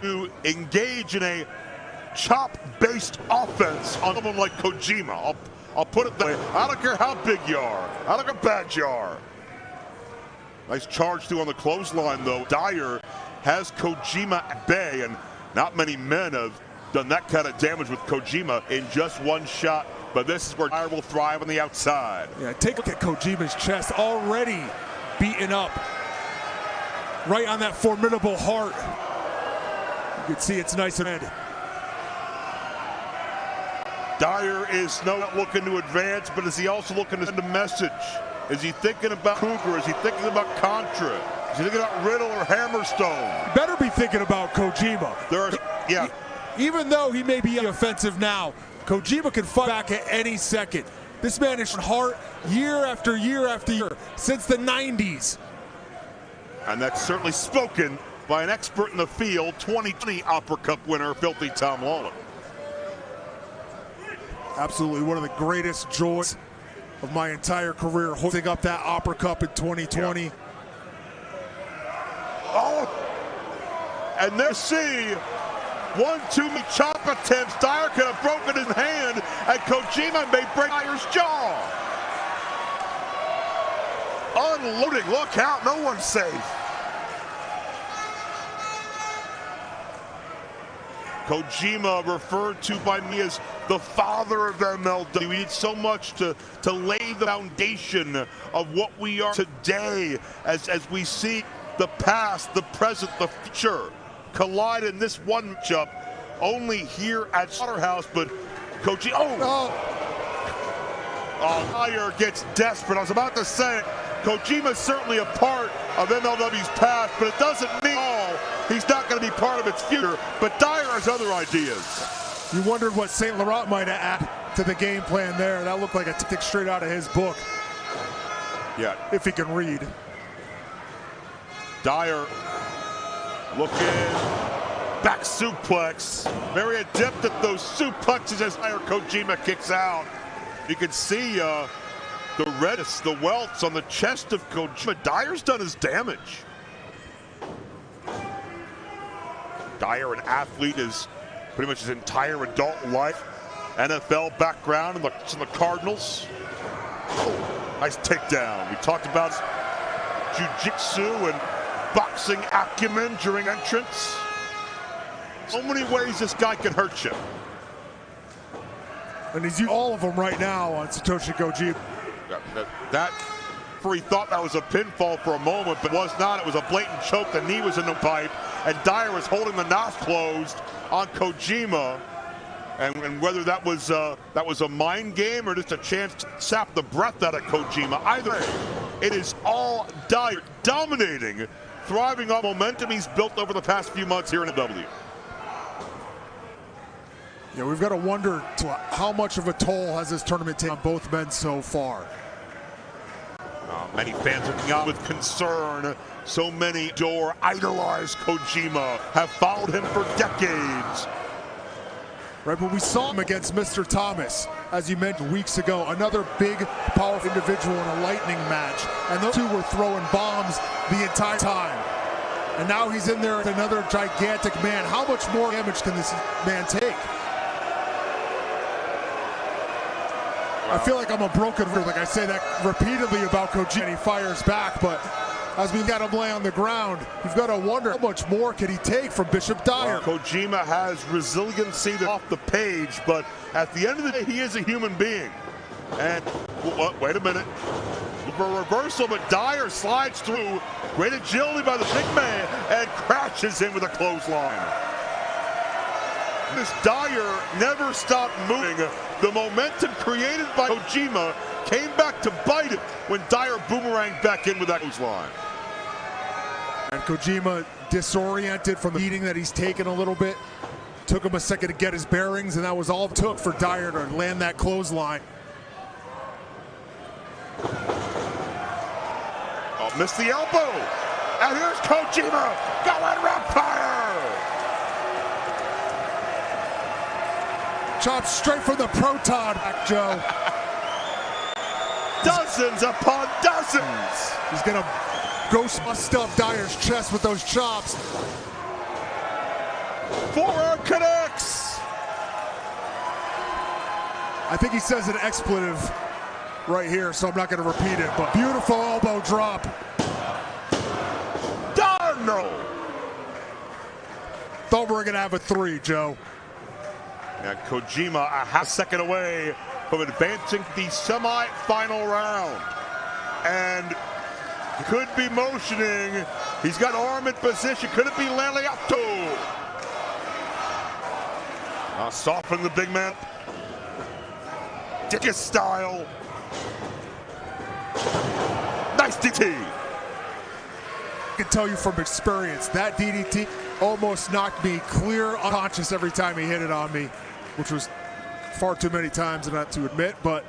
to engage in a chop-based offense on someone like Kojima. I'll put it that way. I don't care how big you are. I don't care how bad you are. Nice charge through on the clothesline, though. Dyer has Kojima at bay, and not many men have done that kind of damage with Kojima in just one shot. But this is where Dyer will thrive on the outside. Yeah, take a look at Kojima's chest, already beaten up. Right on that formidable heart. You can see it's nice and red. Dyer is not looking to advance, but is he also looking to send a message? Is he thinking about Krugger? Is he thinking about Contra? Is he thinking about Riddle or Hammerstone? Better be thinking about Kojima. Yeah. Even though he may be offensive now, Kojima can fight back at any second. This man has heart year after year after year since the 90s. And that's certainly spoken by an expert in the field, 2020 Opera Cup winner, Filthy Tom Lawler. Absolutely one of the greatest joys of my entire career, holding up that Opera Cup in 2020. Yeah. Oh, and there see 1-2 chop attempts. Dyer could have broken his hand, and Kojima may break Dyer's jaw. Unloading, look out, no one's safe. Kojima, referred to by me as the father of MLW. We did so much to lay the foundation of what we are today as we see the past, the present, the future collide in this one matchup only here at Slaughterhouse. But Kojima, Dyer gets desperate. I was about to say it. Kojima's certainly a part of MLW's past, but it doesn't mean he's not going to be part of its future. But Dyer has other ideas. You wondered what St. Laurent might have added to the game plan there. That looked like a tactic straight out of his book. Yeah. If he can read. Dyer looking, back suplex. Very adept at those suplexes as Dyer Kojima kicks out. You can see the redness, the welts on the chest of Kojima. Dyer's done his damage. Dyer, an athlete, is pretty much his entire adult life. NFL background in the Cardinals. Oh, nice takedown. We talked about jiu-jitsu and boxing acumen during entrance. So many ways this guy can hurt you. And he's using all of them right now on Satoshi Kojima. That he thought that was a pinfall for a moment, but it was not. It was a blatant choke. The knee was in the pipe, and Dyer was holding the notch closed on Kojima. And whether that was a mind game or just a chance to sap the breath out of Kojima, either way, it is all Dyer dominating, thriving on momentum he's built over the past few months here in MLW. Yeah, we've got to wonder how much of a toll has this tournament taken on both men so far. Many fans looking on with concern. So many idolize Kojima, have followed him for decades. Right, but we saw him against Mr. Thomas, as you mentioned weeks ago, another big, powerful individual in a lightning match. And those two were throwing bombs the entire time. And now he's in there with another gigantic man. How much more damage can this man take? I feel like I'm a broken record. Like I say that repeatedly about Kojima, and he fires back. But as we got him lay on the ground, you've got to wonder how much more can he take from Bishop Dyer. Kojima has resiliency off the page, but at the end of the day, he is a human being. And wait a minute, for a reversal, but Dyer slides through. Great agility by the big man and crashes in with a clothesline. This Dyer never stopped moving. The momentum created by Kojima came back to bite him when Dyer boomeranged back in with that clothesline. And Kojima disoriented from the beating that he's taken a little bit. Took him a second to get his bearings, and that was all it took for Dyer to land that clothesline. Oh, missed the elbow. And here's Kojima going rock fire. Chop straight from the proton back, Joe. Dozens upon dozens. He's gonna go stuff Dyer's chest with those chops. Forearm connects. I think he says an expletive right here, so I'm not gonna repeat it, but beautiful elbow drop. Darn no. Thought we were gonna have a 3, Joe. And Kojima a half second away from advancing to the semi-final round. And could be motioning. He's got arm in position. Could it be Leliato? Softening the big man. Dickus style. Nice DT. I can tell you from experience, that DDT almost knocked me clear unconscious every time he hit it on me, which was far too many times not to admit, but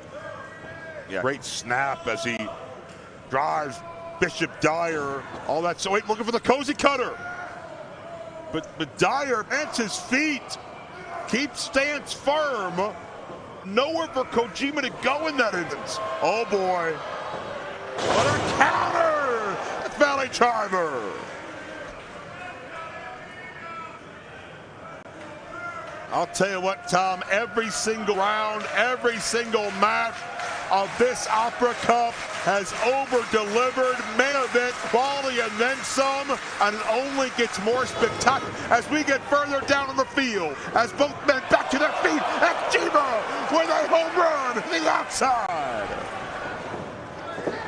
yeah, great snap as he drives Bishop Dyer. All that. So wait, looking for the cozy cutter. But Dyer plants his feet, keeps stance firm. Nowhere for Kojima to go in that instance. Oh boy. What a counter! Valley Driver. I'll tell you what, Tom, every single round, every single match of this Opera Cup has over-delivered, main event quality and then some, and it only gets more spectacular as we get further down on the field, as both men back to their feet, and Kojima with a home run to the outside.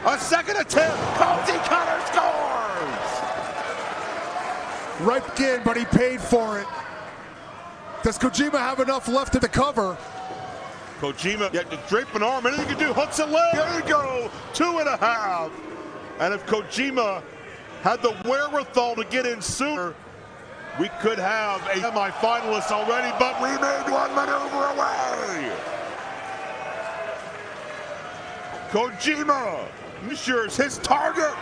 A second attempt, Cozy Cutter scores! Right again, but he paid for it. Does Kojima have enough left to the cover? Kojima, yeah, drape an arm, anything he can do, hooks a leg, there you go, 2.5. And if Kojima had the wherewithal to get in sooner, we could have a semi-finalist already, but we made one maneuver away. Kojima, sure is his target.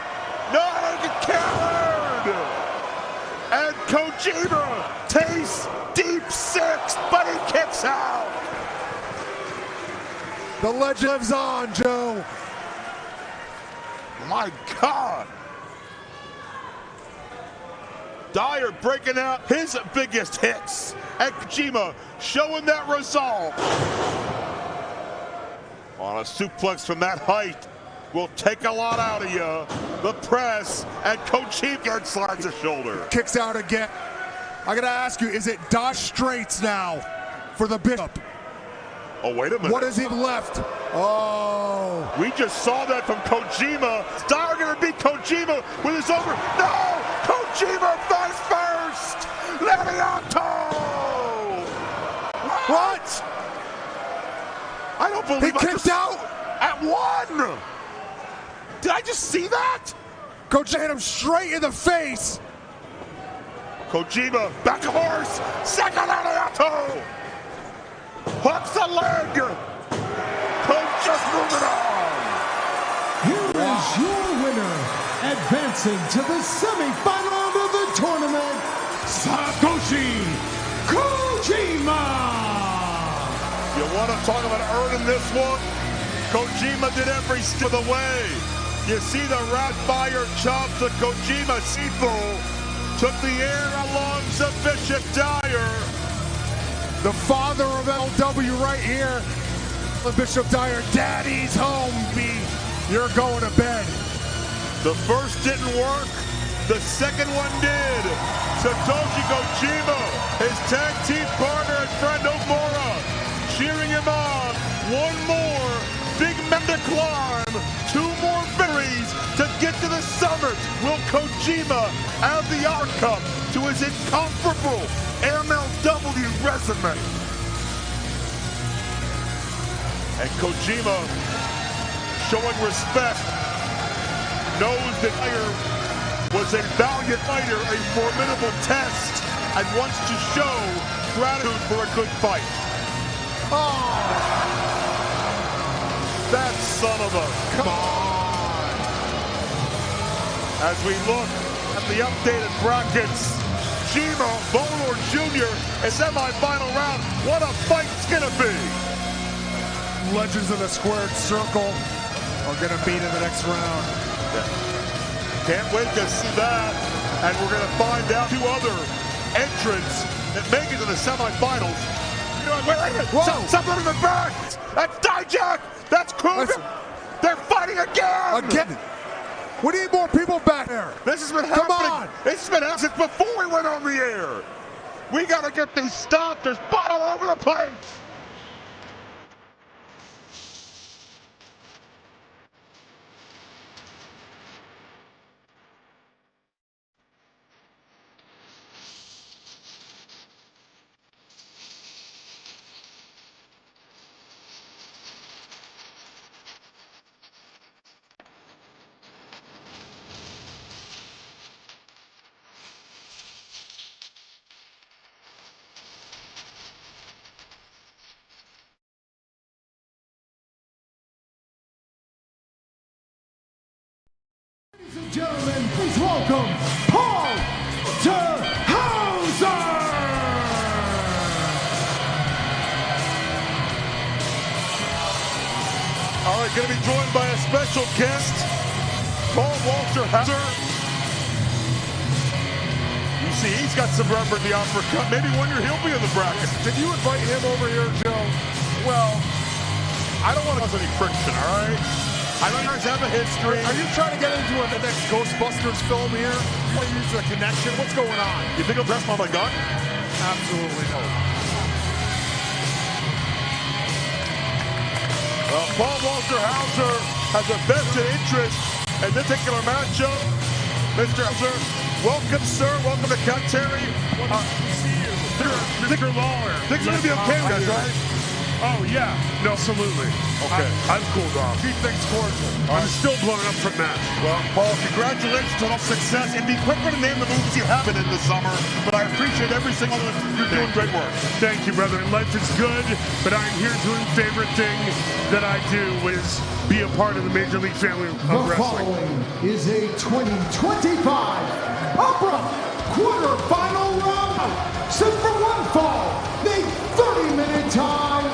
No, get countered. And Kojima tastes deep six, but he kicks out. The legend lives on, Joe. My God. Dyer breaking out his biggest hits. And Kojima showing that resolve. On a suplex from that height will take a lot out of you. The press, and Kojima slides a shoulder. Kicks out again. I gotta ask you, is it Dodge Straits now for the Bishop? Oh, wait a minute. What is he left? Oh. We just saw that from Kojima. Dyer gonna beat Kojima with his over. No! Kojima face first! Levioto! What? I don't believe he kicked out at one! Did I just see that? Kojima hit him straight in the face. Kojima, back a horse, second Levioto! Hooks the leg! Coach just moving on! Here is your winner, advancing to the semi-final of the tournament, Satoshi Kojima! You want to talk about earning this one? Kojima did every step of the way. You see the rat fire chop to Kojima. Sifu took the air along the Bishop Dyer. The father of MLW right here. Bishop Dyer, daddy's home, B. You're going to bed. The first didn't work. The second one did. Satoshi Kojima, his tag team partner and friend Omura, cheering him on. One more big mountain to climb. 2 more victories to get to the summit. Will Kojima add the R Cup to his incomparable MLW resume? And Kojima, showing respect, knows that Dyer was a valiant fighter, a formidable test, and wants to show gratitude for a good fight. Oh! That son of a... Come on! As we look at the updated brackets, Jima Volor Jr. a semi-final round. What a fight it's gonna be! Legends of the Squared Circle are gonna beat in the next round. Yeah. Can't wait to see that. And we're gonna find out 2 other entrants that make it to the semifinals. Wait a minute! Something in the back! That's Dijak! That's Krugger! They're fighting again! Again! We need more people back there! This has been happening! Come on! This has been happening since before we went on the air! We gotta get these stopped! There's blood all over the place! Gentlemen, please welcome Paul Hauser! All right, going to be joined by a special guest, Paul Hauser. You see, he's got some rubber in the uppercut. Maybe wonder he'll be in the bracket. Did you invite him over here, Joe? Well, I don't want to cause any friction, all right? I know you guys have a history. Are you trying to get into the next Ghostbusters film here? You want to use the connection? What's going on? You think I'll press my gun? Absolutely no. Well, Paul Hauser has a vested interest in this particular matchup. Mr. Hauser, welcome, sir. Welcome to Cat Terry. Good to see you. Mr. Lawler. Think it's going to be okay with us, right? Oh, yeah. No, absolutely. Okay. I've cooled off. Keep things cordial. I'm still blowing up from that. Well, Paul, congratulations on all success. It'd be quicker to name the movies you have been in this summer, but I appreciate every single one. You're doing great work. Thank you, brother. Life is good, but I'm here doing favorite thing that I do is be a part of the Major League family of The wrestling. following is a 2025 Opera quarterfinal round set for one fall. The 30-minute time.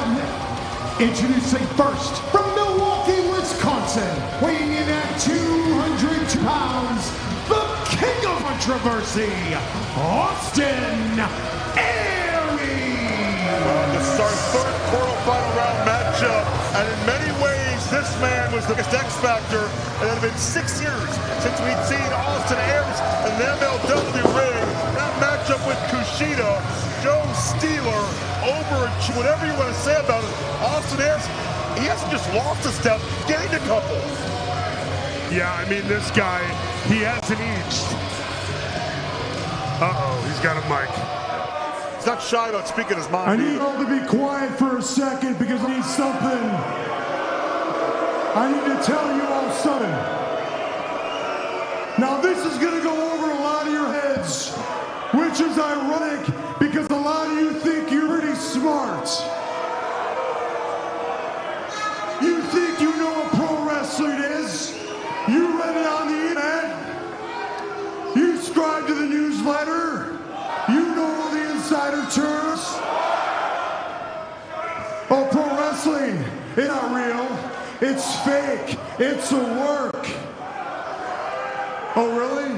Introducing first from Milwaukee, Wisconsin, weighing in at 202 pounds, the king of controversy, Austin Aries. This is our third quarterfinal round matchup, and in many ways, this man was the biggest X Factor, and it had been 6 years since we'd seen Austin Aries in the MLW ring. That matchup with Kushida, Joe Steeler, whatever you want to say about it, Austin Aries, he hasn't just lost a step, gained a couple. Yeah, I mean, this guy, he hasn't aged. Uh-oh, he's got a mic. He's not shy about speaking his mind. I need all to be quiet for a second because I need something. I need to tell you all something. Now, this is going to go over a lot of your heads, which is ironic because a lot of you think you're pretty smart. You think you know what pro wrestling is. You read it on the internet. You subscribe to the newsletter. You know all the insider terms. Oh, pro wrestling, it's not real. It's fake. It's a work. Oh, really?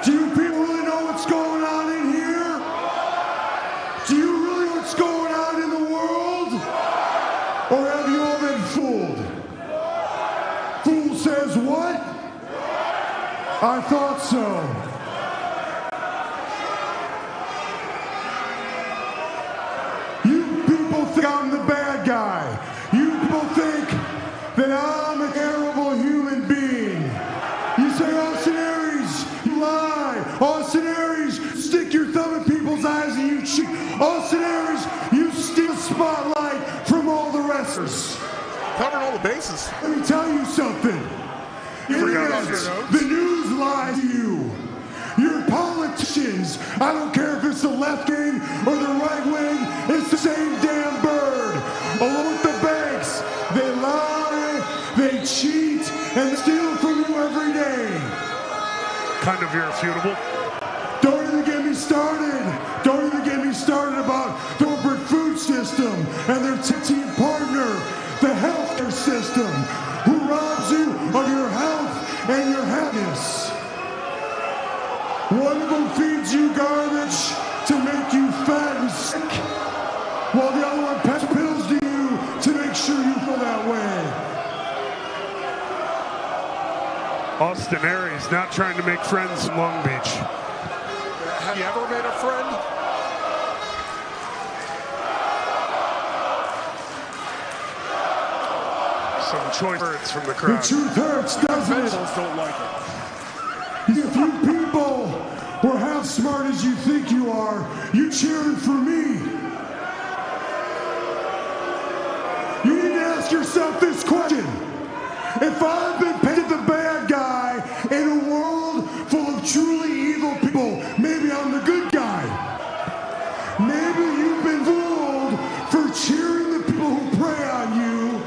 Do you people really know what's going on in here? Do you really know what's going on in the world? Or have you all been fooled? Fool says what? I thought so. You people think I'm the bad guy. You people think that I'm a terrible human being. You say, Austin Aries, you lie. Austin Aries, stick your thumb in people's eyes and you cheat. Austin Aries, you steal the spotlight from all the wrestlers. Covering all the bases. Let me tell you something. The news lies to you. Your politicians, I don't care if it's the left wing or the right wing, it's the same damn bird. Along with the banks, they lie, they cheat, and they steal from you every day. Kind of irrefutable. Don't even get me started. Don't even get me started about the corporate food system and their team partner, the healthcare system, who robs you of your health and your happiness. One of them feeds you garbage to make you fat and sick, while the other one pets pills to you to make sure you feel that way. Austin Aries not trying to make friends in Long Beach. Have you ever made a friend? Some choice words from the crowd. The truth hurts, doesn't it? Don't like it. If you people were half smart as you think you are, you cheering for me. You need to ask yourself this question. If I've been painted the bad guy in a world full of truly evil people, maybe I'm the good guy. Maybe you've been fooled for cheering the people who prey on you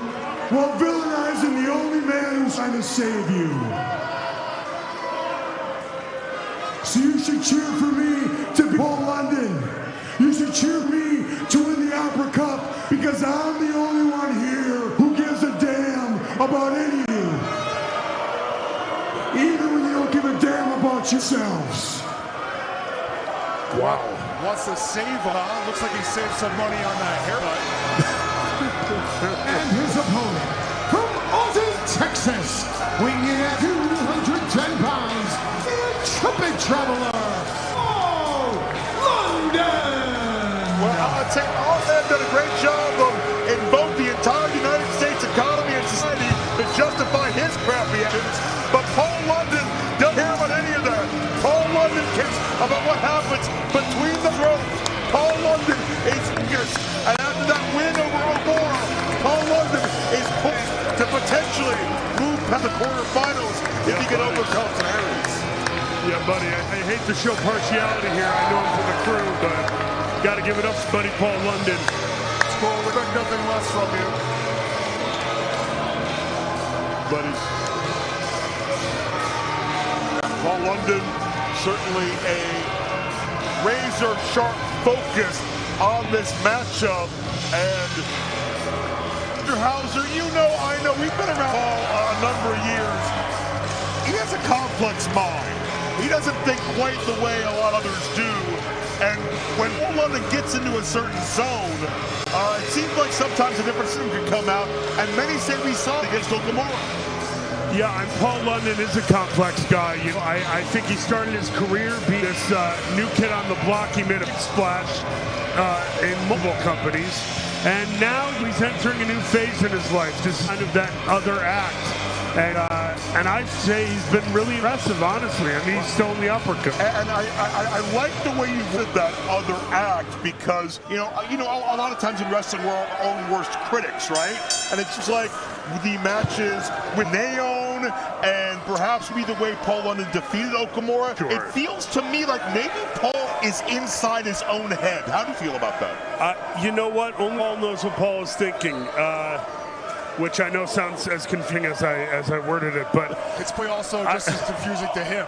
while villainizing the only man who's trying to to save you. So you should cheer for me to be Paul London. You should cheer for me to win the Opera Cup because I'm the only one here who gives a damn about any of you. Even when you don't give a damn about yourselves. Wow. Wants to save on. Looks like he saved some money on that haircut. And his opponent from Austin, Texas, weighing in at 210 pounds, the Trumpet Traveler, Paul London. Well, I'd say Austin done a great job in both the entire United States economy and society to justify his crappy actions. But Paul London doesn't care about any of that. Paul London cares about what happens between the ropes. Paul London is fierce. And after that win over O'Mora, Paul London is poised to potentially move past the quarterfinals if he can overcome some Aries. Yeah, buddy, I hate to show partiality here. I know I'm from the crew, but got to give it up to buddy Paul London. Well, we got nothing less from you. Buddies. Paul London, certainly a razor-sharp focus on this matchup. And Mr. Hauser, you know, I know, we've been around Paul a number of years. He has a complex mind. He doesn't think quite the way a lot of others do. And when Paul London gets into a certain zone, it seems like sometimes a different system can come out. And many say we saw it against O'Mora. Yeah, and Paul London is a complex guy. You know, I think he started his career being this new kid on the block. He made a big splash in mobile companies. And now he's entering a new phase in his life. This is kind of that other act. And I'd say he's been really impressive, honestly. I mean, he's still in the uppercut. And I like the way you did that other act because, you know, a lot of times in wrestling, we're our own worst critics, right? And it's just like the matches with Naon and perhaps maybe the way Paul London defeated Okamura. Sure. It feels to me like maybe Paul is inside his own head. How do you feel about that? You know what? Only Paul knows what Paul is thinking. Which I know sounds as confusing as I worded it, but it's also just as confusing to him.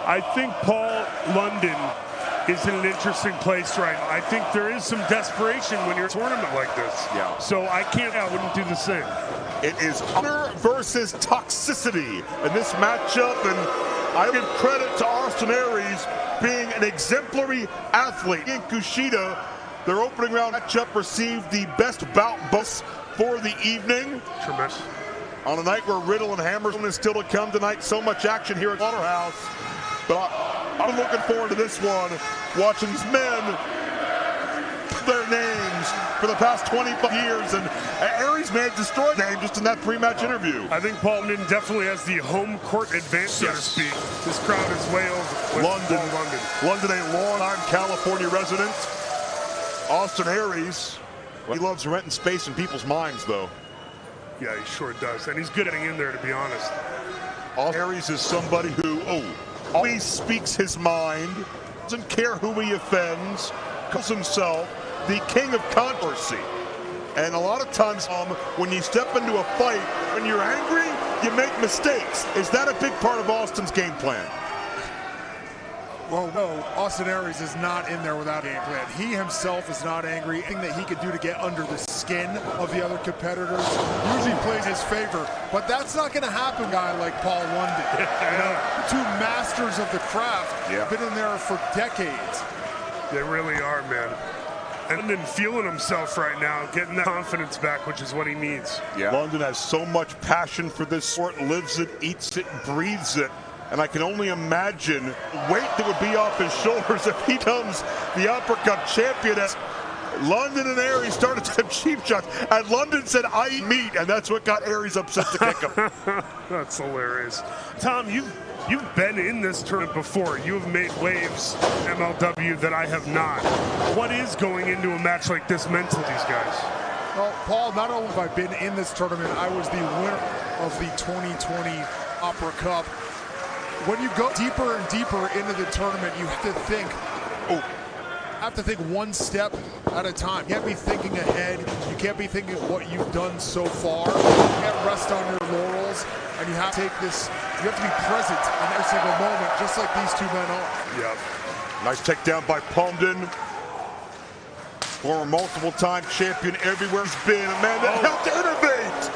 I think Paul London is in an interesting place right now. I think there is some desperation when you're in a tournament like this. Yeah. So I wouldn't do the same. It is honor versus toxicity in this matchup, and I give credit to Austin Aries being an exemplary athlete. In Kushida, their opening round matchup received the best bout bonus for the evening. Tremendous. On a night where Riddle and Hammerstone is still to come tonight. So much action here at Slaughterhouse. But I'm looking forward to this one. Watching these men put their names for the past 25 years. And Aries may have destroyed them just in that pre-match interview. I think Paul London definitely has the home court advantage, so to speak. This crowd is way over London, a long-time California resident. Austin Aries. He loves renting space in people's minds, though. Yeah, he sure does. And he's good at getting in there, to be honest. Aries is somebody who always speaks his mind, doesn't care who he offends, calls himself the king of controversy. And a lot of times, when you step into a fight, when you're angry, you make mistakes. Is that a big part of Austin's game plan? Well, no, Austin Aries is not in there without a game plan. He himself is not angry. Anything that he could do to get under the skin of the other competitors usually plays his favor. But that's not going to happen, guy like Paul London. You know, two masters of the craft, been in there for decades. They really are, man. And London feeling himself right now, getting that confidence back, which is what he needs. Yeah. London has so much passion for this sport, lives it, eats it, breathes it. And I can only imagine the weight that would be off his shoulders if he becomes the uppercut champion. As London and Aries started some cheap shots, and London said, "I eat meat," and that's what got Aries upset to kick him. That's hilarious. Tom, you've been in this tournament before. You have made waves, MLW, that I have not. What is going into a match like this meant to these guys? Well, Paul, not only have I been in this tournament, I was the winner of the 2020 Opera Cup. When you go deeper and deeper into the tournament, you have to think, have to think one step at a time. You can't be thinking ahead. You can't be thinking what you've done so far. You can't rest on your laurels, and you have to take this. You have to be present in every single moment, just like these two men are. Yep. Nice takedown by Palmden. Former multiple-time champion everywhere he's been. A man that helped innovate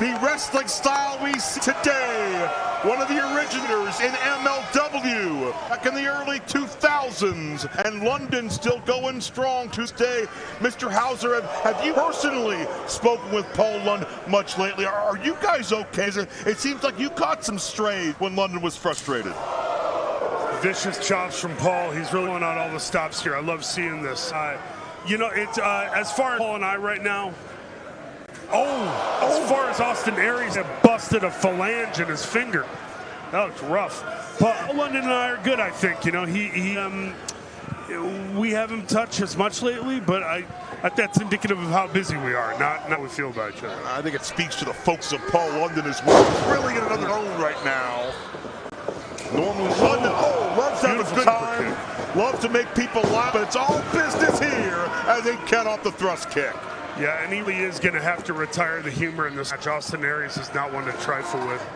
the wrestling style we see today. One of the originators in MLW back in the early 2000s. And London still going strong to this day. Mr. Hauser, have you personally spoken with Paul London much lately? Are you guys okay? It seems like you caught some strays when London was frustrated. Vicious chops from Paul. He's really going on all the stops here. I love seeing this. You know, it's as far as Paul and I right now. As far as Austin Aries had busted a phalange in his finger. That was rough. But London and I are good, I think. You know, we haven't touched as much lately, but that's indicative of how busy we are, not how we feel about each other. I think it speaks to the folks of Paul London as well. He's really in another zone right now. Normally London, loves to have a good time, loves to make people laugh, but it's all business here as they count off the thrust kick. Yeah, and he is going to have to retire the humor in this match. Austin Aries is not one to trifle with.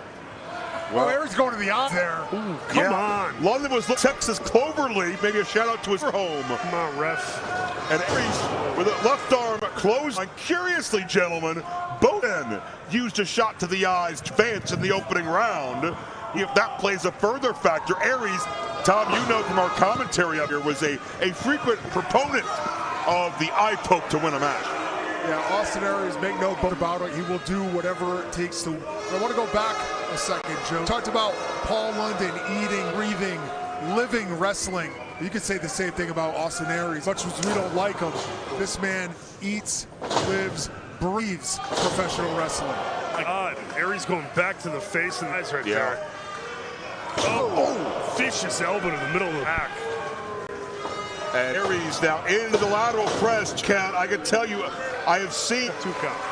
Well, Aries going to the eye there. Ooh, come on. London was Texas Cloverleaf. Maybe a shout out to his home. Come on, ref. And Aries with a left arm closed. And curiously, gentlemen, both men used a shot to the eyes to advance in the opening round. If that plays a further factor, Aries, Tom, you know from our commentary up here, was a frequent proponent of the eye poke to win a match. Yeah, Austin Aries, make no bones about it. He will do whatever it takes to. I want to go back a second, Joe. Talked about Paul London eating, breathing, living wrestling. You could say the same thing about Austin Aries. Much as we don't like him, this man eats, lives, breathes professional wrestling. My God, Aries going back to the face and eyes right there. Vicious elbow to the middle of the back. And Aries now into the lateral press count. I can tell you, I have seen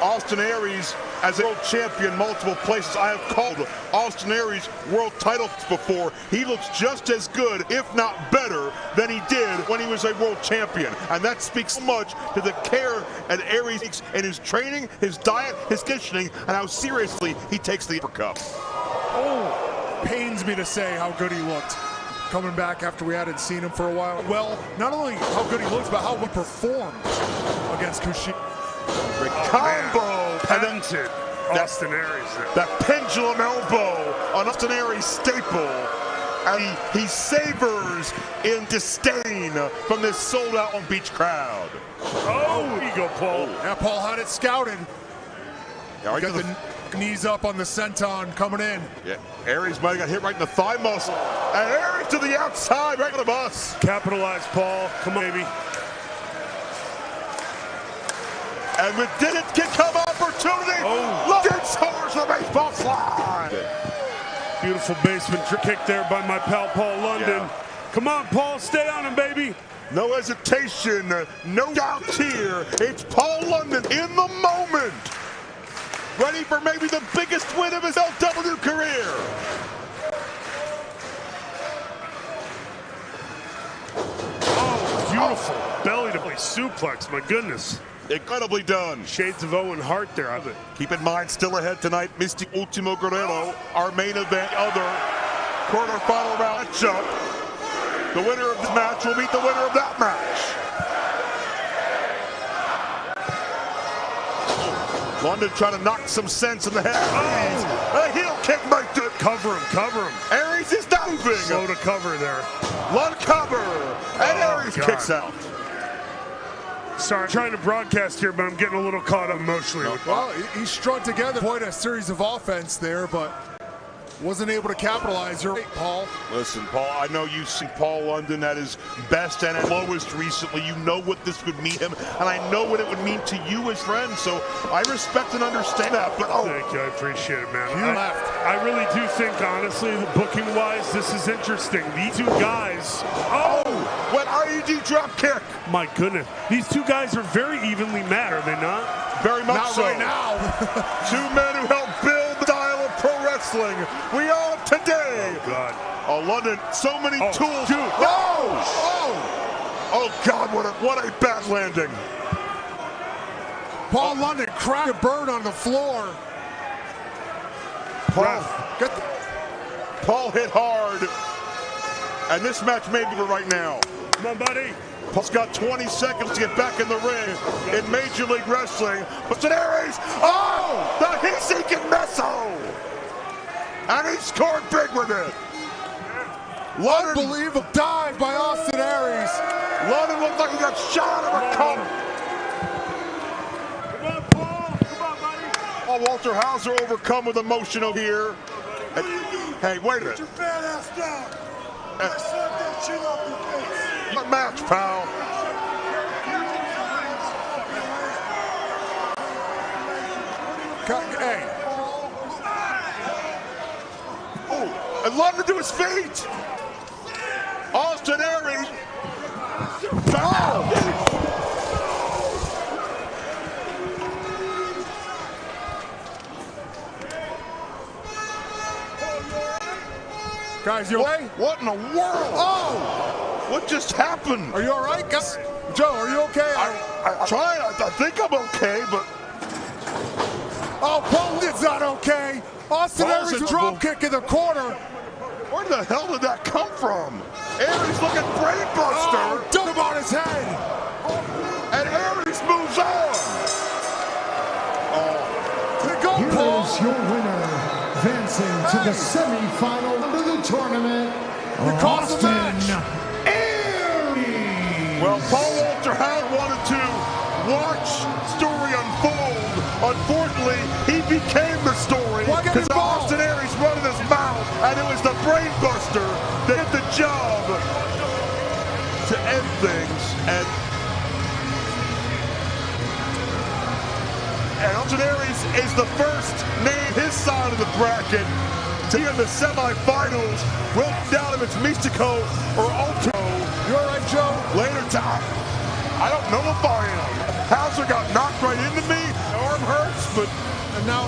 Austin Aries as a world champion multiple places. I have called Austin Aries world titles before. He looks just as good, if not better, than he did when he was a world champion. And that speaks so much to the care that Aries takes in his training, his diet, his conditioning, and how seriously he takes the uppercut. Pains me to say how good he looked. Coming back after we hadn't seen him for a while. Well, not only how good he looks, but how he performed against Kushida. Great combo. Patented Austin Aries there. That pendulum elbow on Austin Aries' staple. And he savors in disdain from this sold-out Long Beach crowd. There you go, Paul. Yeah, Paul had it scouted. Yeah, got the knees up on the senton coming in. Yeah, Aries might have got hit right in the thigh muscle. And Aries to the outside, right on the bus. Capitalize, Paul. Come on, baby. And with this can come opportunity. London scores the baseball slide. Beautiful basement kick there by my pal Paul London. Yeah. Come on, Paul, stay on him, baby. No hesitation, no doubt here. It's Paul London in the moment. Ready for maybe the biggest win of his LW career. Beautiful belly to belly suplex, my goodness. Incredibly done. Shades of Owen Hart there. Keep in mind, still ahead tonight, Mistico Ultimo Guerrero, our main event, other quarterfinal round matchup. The winner of this match will meet the winner of that match. London trying to knock some sense in the head. A heel kick might do it. Cover him. Aries is not moving. Slow to cover there. Lund cover. And Aries kicks out. Sorry, I'm trying to broadcast here, but I'm getting a little caught up emotionally. Well, he strung together quite a series of offense there, but wasn't able to capitalize. You're right, Paul. Listen, Paul, I know you've seen Paul London at his best and at lowest recently. You know what this would mean him, and I know what it would mean to you as friends, so I respect and understand that. But thank you, I appreciate it, man. I really do think, honestly, booking-wise, this is interesting. These two guys... What IED drop kick! My goodness. These two guys are very evenly matched, are they not? Very much not so. Right now. Two men who helped build the style of pro wrestling we are today. Oh, God. London, so many tools. Dude. Oh God, what a bad landing. Paul London cracked a bird on the floor. Paul hit hard, and this match may be right now. Come on, buddy. Paul's got 20 seconds to get back in the ring in Major League Wrestling. But Aries, oh, the heat-seeking missile! And he scored big with it. Unbelievable dive by Austin Aries. London looked like he got shot out of a cup. Come on, Paul. Come on, buddy. Oh, Walter Hauser overcome with emotion over here. Hey, wait a minute. Get your fat ass down. Slap that shit off your face. What match, pal? Hey. Oh, and London to his feet. Austin Aries. Oh. Guys, you okay? What in the world? Oh! What just happened? Are you all right, guys? Joe, are you okay? I'm trying. I think I'm okay, but... Oh, Paul is not okay. Austin Aries drop kick in the corner. Where the hell did that come from? Aries looking brainbuster. Oh, dump him on his head. And Aries moves on. Here is your winner, advancing to the semi-final of the tournament, Austin Aries. Well, Paul Walter had wanted to watch story unfold. Unfortunately, he became the story because Austin Aries running his mouth, and it was the brain buster that did the job to end things. And Austin Aries is the first name his side of the bracket to be in the semifinals. We'll down if it's Mistico or Ultimo. You all right, Joe? Later time. I don't know if I am. Hauser got knocked right into me. My arm hurts, but... And now...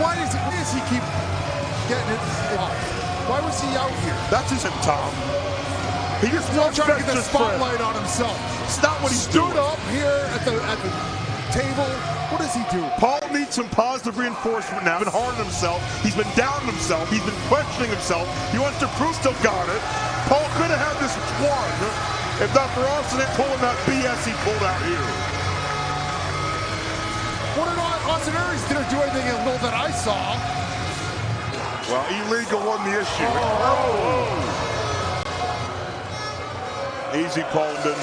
Why does he keep getting it off? Why was he out here? That's his Tom. He just wants trying to get the spotlight on himself. It's not what he's doing. Stood up here at the table. What does he do? Paul needs some positive reinforcement now. He's been hard on himself. He's been down on himself. He's been questioning himself. He wants to prove still got it. Paul could have had this won if not for Austin pulling that BS he pulled out here. What did Austin Aries didn't do anything illegal that I saw? Well, illegal won the issue. Easy, Paul London.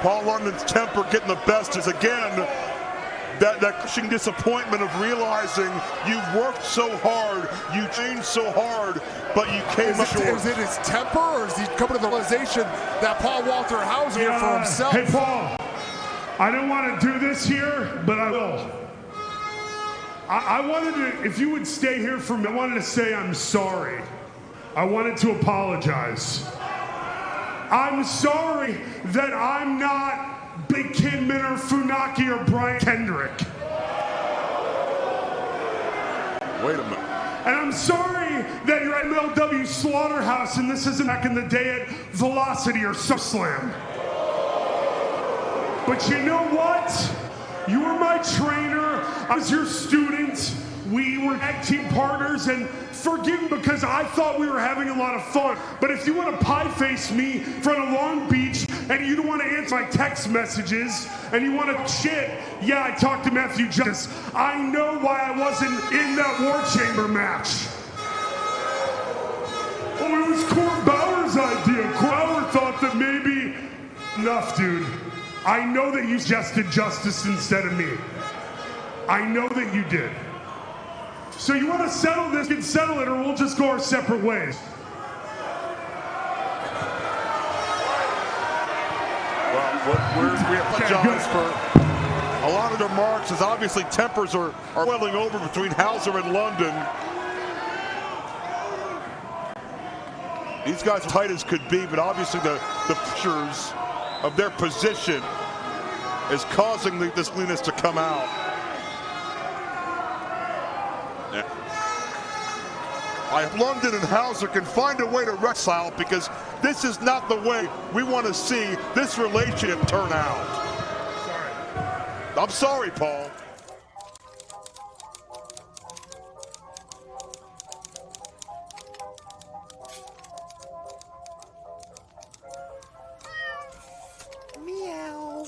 Paul London's temper getting the best is again that crushing disappointment of realizing you worked so hard, you trained so hard, but you came up short. Is it his temper, or is he coming to the realization that Paul Walter Hauser did for himself? Hey, Paul, I don't want to do this here, but I will. I wanted to, if you would stay here for me, I wanted to say I'm sorry. I wanted to apologize. I'm sorry that I'm not Big Kidman or Funaki or Brian Kendrick. Wait a minute. And I'm sorry that you're at MLW Slaughterhouse and this isn't back in the day at Velocity or SummerSlam. But you know what? You were my trainer. I was your student. We were tag team partners, and forgive me because I thought we were having a lot of fun. But if you want to pie face me in front of Long Beach and you don't want to answer my text messages and you want to shit, yeah, I talked to Matthew Justice. I know why I wasn't in that War Chamber match. Oh, it was Court Bauer's idea. Court Bauer thought that maybe... Enough, dude. I know that you suggested Justice instead of me. I know that you did. So you want to settle this, you can settle it, or we'll just go our separate ways. Well, we apologize for a lot of their marks, as obviously tempers are welling over between Hauser and London. These guys are tight as could be, but obviously the pressures of their position is causing this leanness to come out. Yeah. I hope London and Hauser can find a way to reconcile, because this is not the way we want to see this relationship turn out. I'm sorry, Paul. Meow.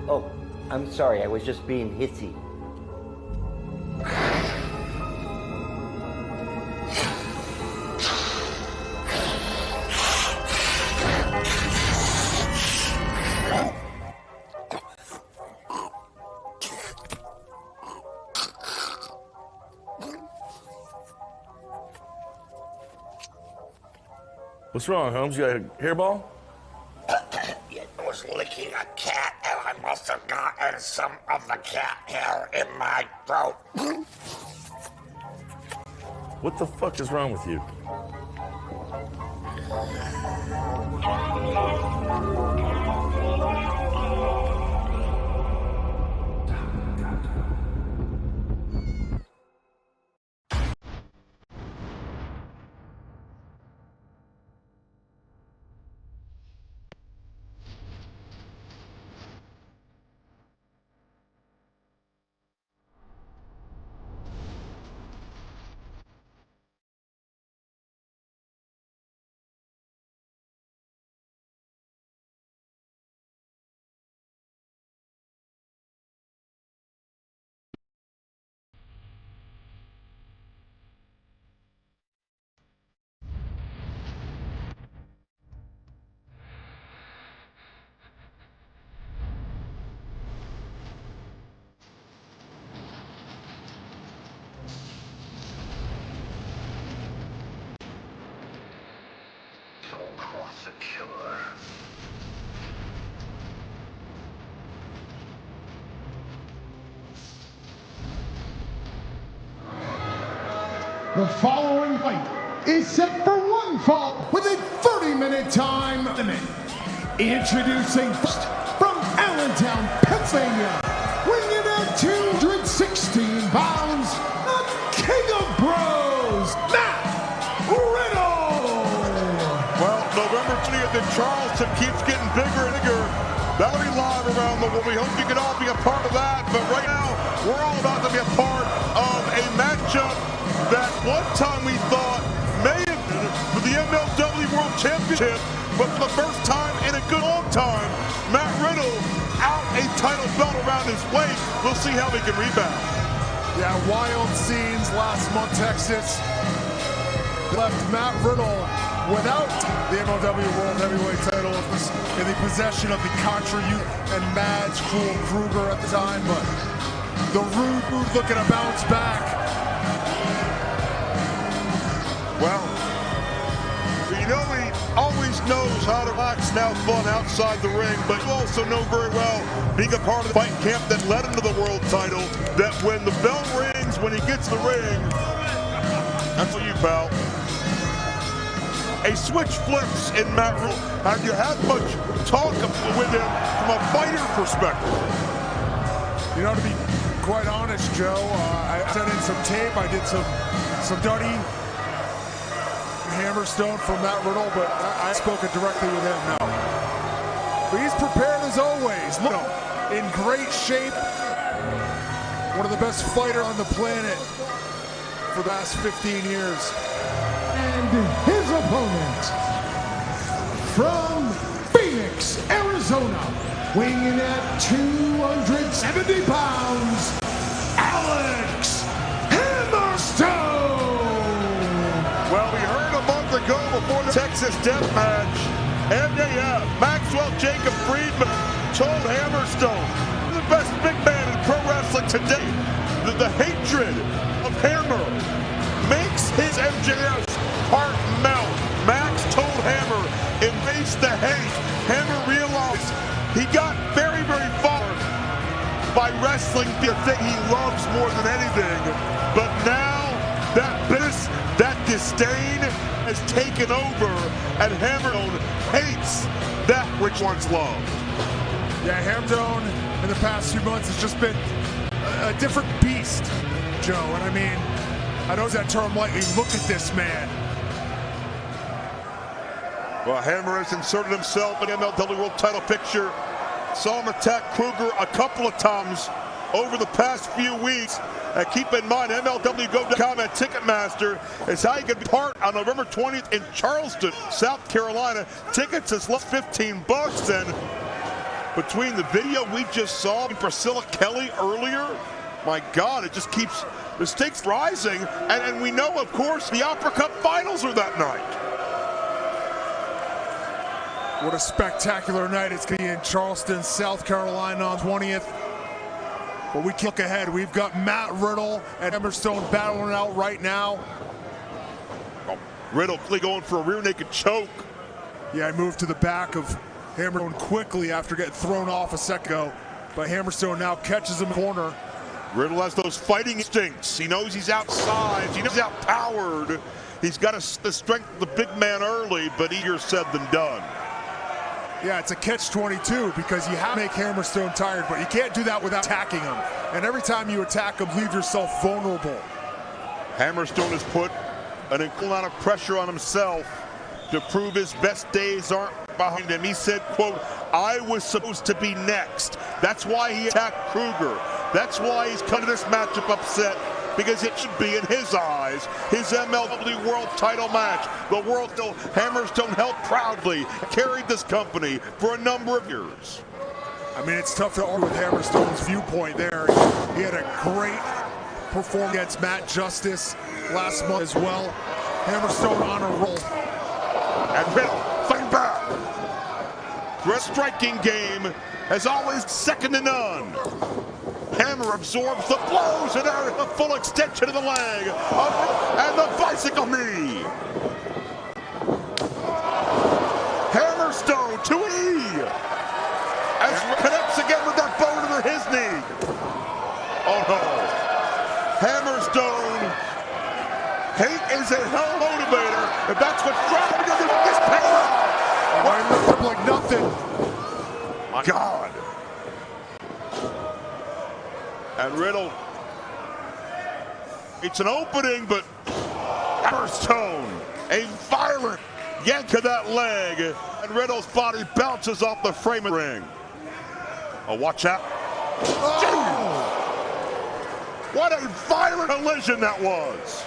Oh, I'm sorry, I was just being hissy. What's wrong, Holmes? You got a hairball? It was licking a cat, and I must have gotten some of the cat hair in my throat. What the fuck is wrong with you? The following fight is set for one fall with a 30-minute time limit. Introducing first from Allentown, Pennsylvania, weighing in at 216 pounds, the King of Bros, Matt Riddle. Well, November 20th in Charleston keeps getting bigger and bigger. That'll be live around the world. We hope you can all be a part of that. But right now, we're all about to be a part of a matchup that one time we thought may have been for the MLW World Championship, but for the first time in a good long time, Matt Riddle out a title belt around his waist. We'll see how he can rebound. Yeah, wild scenes last month, Texas. Left Matt Riddle without the MLW World Heavyweight title in the possession of the Contra Youth and Mads Krugger at the time, but the Rude looking to bounce back. Well, you know he always knows how to relax and have fun outside the ring, but you also know very well, being a part of the fight camp that led him to the world title, that when the bell rings, when he gets the ring, that's for you, pal. A switch flips in Matt Riddle. Have you had much talk with him from a fighter perspective? You know, to be quite honest, Joe, I sent in some tape. I did some study, Hammerstone from Matt Riddle, but I spoke directly with him, no. But he's prepared as always. Look, in great shape. One of the best fighters on the planet for the last 15 years. And his opponent, from Phoenix, Arizona, weighing in at 270 pounds, Alex Hammerstone. Well, we heard a month ago before the Texas Death Match, MJF, Maxwell Jacob Friedman, told Hammerstone, the best big man in pro wrestling today, that the hatred of Hammer makes his MJF's heart melt. Max told Hammer, embrace the hate. Hammer realized he got very, very far by wrestling the thing he loves more than anything. But now that bitterness, that disdain has taken over, and Hammerstone hates that which once loved. Yeah, Hammerstone in the past few months has just been a different beast, Joe. And I mean, I don't use that term lightly. Look at this man. Well, Hammer has inserted himself in the MLW World Title picture. Saw him attack Krugger a couple of times over the past few weeks. And keep in mind, MLWGo.com and Ticketmaster is how you can be part on November 20th in Charleston, South Carolina. Tickets as low as $15. And between the video we just saw of Priscilla Kelly earlier, my God, it just keeps the stakes rising. And we know, of course, the Opera Cup finals are that night. What a spectacular night it's going to be in Charleston, South Carolina on 20th. But we can look ahead. We've got Matt Riddle and Hammerstone battling it out right now. Riddle going for a rear naked choke. Yeah, he moved to the back of Hammerstone quickly after getting thrown off a second ago. But Hammerstone now catches him in the corner. Riddle has those fighting instincts. He knows he's outside. He knows he's outpowered. He's got the strength of the big man early, but easier said than done. Yeah, it's a catch-22 because you have to make Hammerstone tired, but you can't do that without attacking him. And every time you attack him, leave yourself vulnerable. Hammerstone has put an incredible amount of pressure on himself to prove his best days aren't behind him. He said, quote, "I was supposed to be next." That's why he attacked Krugger. That's why he's come to this matchup upset, because it should be, in his eyes, his MLW World Title match. The world still Hammerstone held proudly, carried this company for a number of years. I mean, it's tough to argue with Hammerstone's viewpoint there. He had a great performance against Matt Justice last month as well. Hammerstone on a roll. And Riddle fighting back. Riddle's striking game as always second to none. Hammer absorbs the blows and a full extension of the leg and the bicycle knee. Hammerstone to E as connects again with that bone to his knee. Oh no. Hammerstone, hate is a hell motivator. If that's what's driving him, it's paying off. Why look up like nothing? My God. And Riddle, it's an opening, but Hammerstone, a violent yank of that leg, and Riddle's body bounces off the frame of the ring. Oh, watch out. Oh. What a violent collision that was.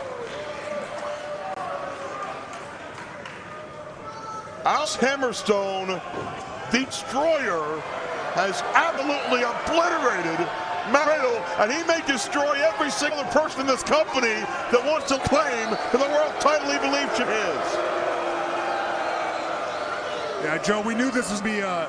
Alice Hammerstone, the destroyer, has absolutely obliterated Matt Riddle, and he may destroy every single person in this company that wants to claim for the world title he believes it is. Yeah, Joe, we knew this would be a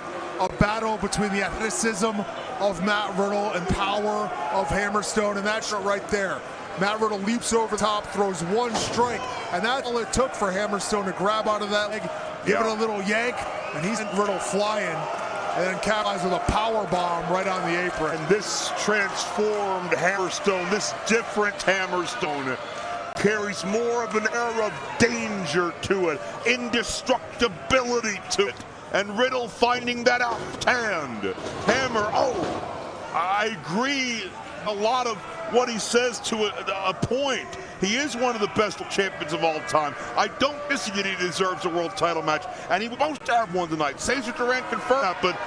battle between the athleticism of Matt Riddle and power of Hammerstone, and that's right there. Matt Riddle leaps over top, throws one strike, and that's all it took for Hammerstone to grab out of that leg, give it a little yank, and he's Riddle flying. And then capitalize with a power bomb right on the apron. And this transformed Hammerstone, this different Hammerstone, carries more of an air of danger to it, indestructibility to it. And Riddle finding that out hand. Hammer, I agree a lot of what he says to a point. He is one of the best champions of all time. I don't disagree that he deserves a world title match, and he won't have one tonight. Cesar Duran confirmed that, but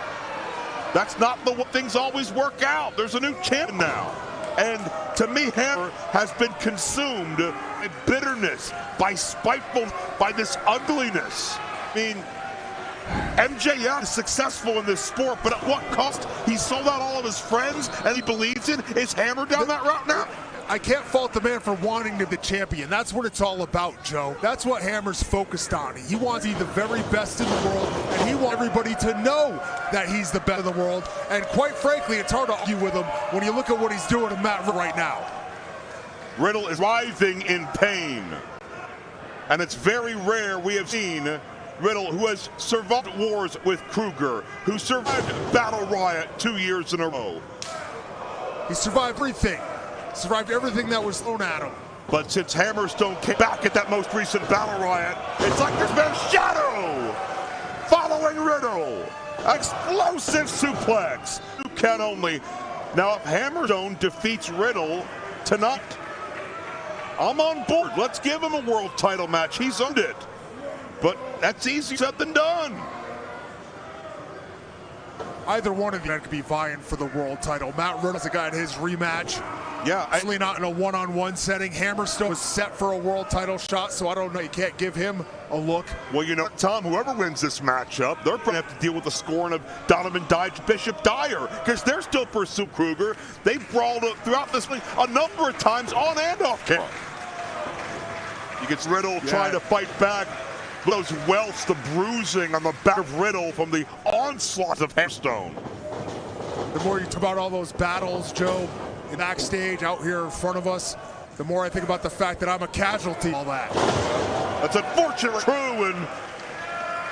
that's not the way things always work out. There's a new champion now. And to me, Hammer has been consumed by bitterness, by spiteful, by this ugliness. I mean, MJF is successful in this sport, but at what cost? He sold out all of his friends, and he believes in. Is Hammer down that route now? I can't fault the man for wanting to be the champion. That's what it's all about, Joe. That's what Hammer's focused on. He wants to be the very best in the world, and he wants everybody to know that he's the best in the world. And quite frankly, it's hard to argue with him when you look at what he's doing to Matt Riddle right now. Riddle is writhing in pain. And it's very rare we have seen Riddle, who has survived wars with Krugger, who survived Battle Riot 2 years in a row. He survived everything. Survived everything that was thrown at him. But since Hammerstone came back at that most recent Battle Riot, it's like there's been a shadow following Riddle. Explosive suplex. 2 count only. Now, if Hammerstone defeats Riddle tonight, I'm on board. Let's give him a world title match. He's earned it. But that's easier said than done. Either one of them could be vying for the world title. Matt Riddle's a guy in his rematch. Yeah, certainly not in a one-on-one setting. Hammerstone was set for a world title shot, so I don't know. You can't give him a look. Well, you know, Tom, whoever wins this matchup, they're going to have to deal with the scoring of Donovan Bishop Dyer, because they're still pursuing Krugger. They brawled throughout this week a number of times on and off camera. You get Riddle trying to fight back. Those welts, the bruising on the back of Riddle from the onslaught of Hammerstone. The more you talk about all those battles, Joe, in backstage, out here in front of us, the more I think about the fact that I'm a casualty of all that. That's unfortunately true, and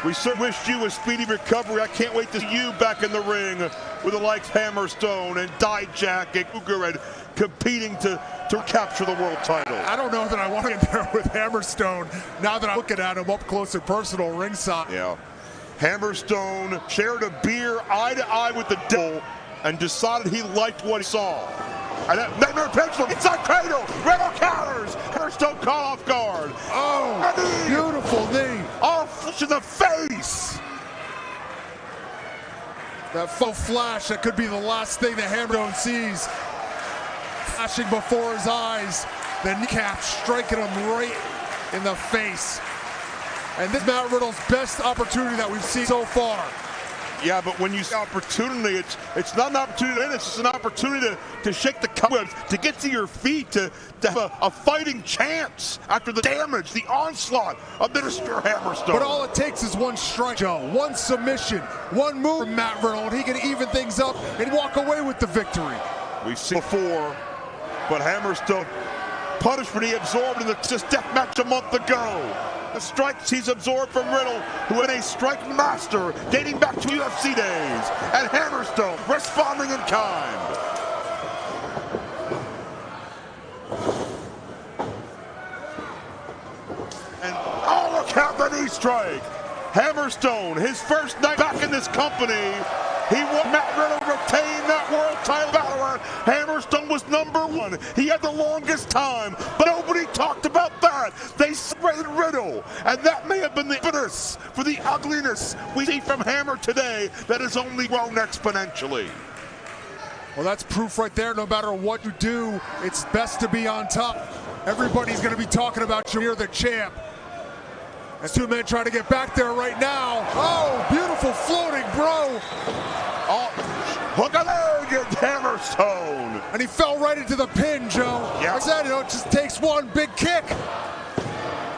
we certainly wish you a speedy recovery. I can't wait to see you back in the ring with the likes of Hammerstone and Dijak and Krugger and competing to capture the world title. I don't know that I want to get there with Hammerstone now that I'm looking at him up close and personal ringside. Yeah. Hammerstone shared a beer eye to eye with the devil and decided he liked what he saw. And that nightmare pendulum inside cradle. Riddle counters. Hammerstone caught off guard. Oh, beautiful knee. All flush in the face. That faux flash, that could be the last thing that Hammerstone sees. Flashing before his eyes. The kneecap striking him right in the face. And this is Matt Riddle's best opportunity that we've seen so far. Yeah, but when you say opportunity, it's not an opportunity to win, it's just an opportunity to shake the cobwebs, to get to your feet, to have a fighting chance after the damage, the onslaught of Mr. Hammerstone. But all it takes is one strike, Joe, one submission, one move from Matt Riddle, and he can even things up and walk away with the victory. We've seen before, but Hammerstone, punishment he absorbed in the death match a month ago. The strikes he's absorbed from Riddle, who is a strike master dating back to UFC days. And Hammerstone responding in kind. And oh, look out, the knee strike. Hammerstone, his first night back in this company, he won. Matt Riddle retained that world title battle. Hammerstone was #1. He had the longest time, but nobody talked about that. They separated Riddle, and that may have been the impetus for the ugliness we see from Hammer today that has only grown exponentially. Well, that's proof right there. No matter what you do, it's best to be on top. Everybody's going to be talking about you. You're the champ. As 2 men trying to get back there right now. Oh, beautiful floating, bro. Oh, hook a leg at Hammerstone. And he fell right into the pin, Joe. Yeah. I said, it just takes one big kick.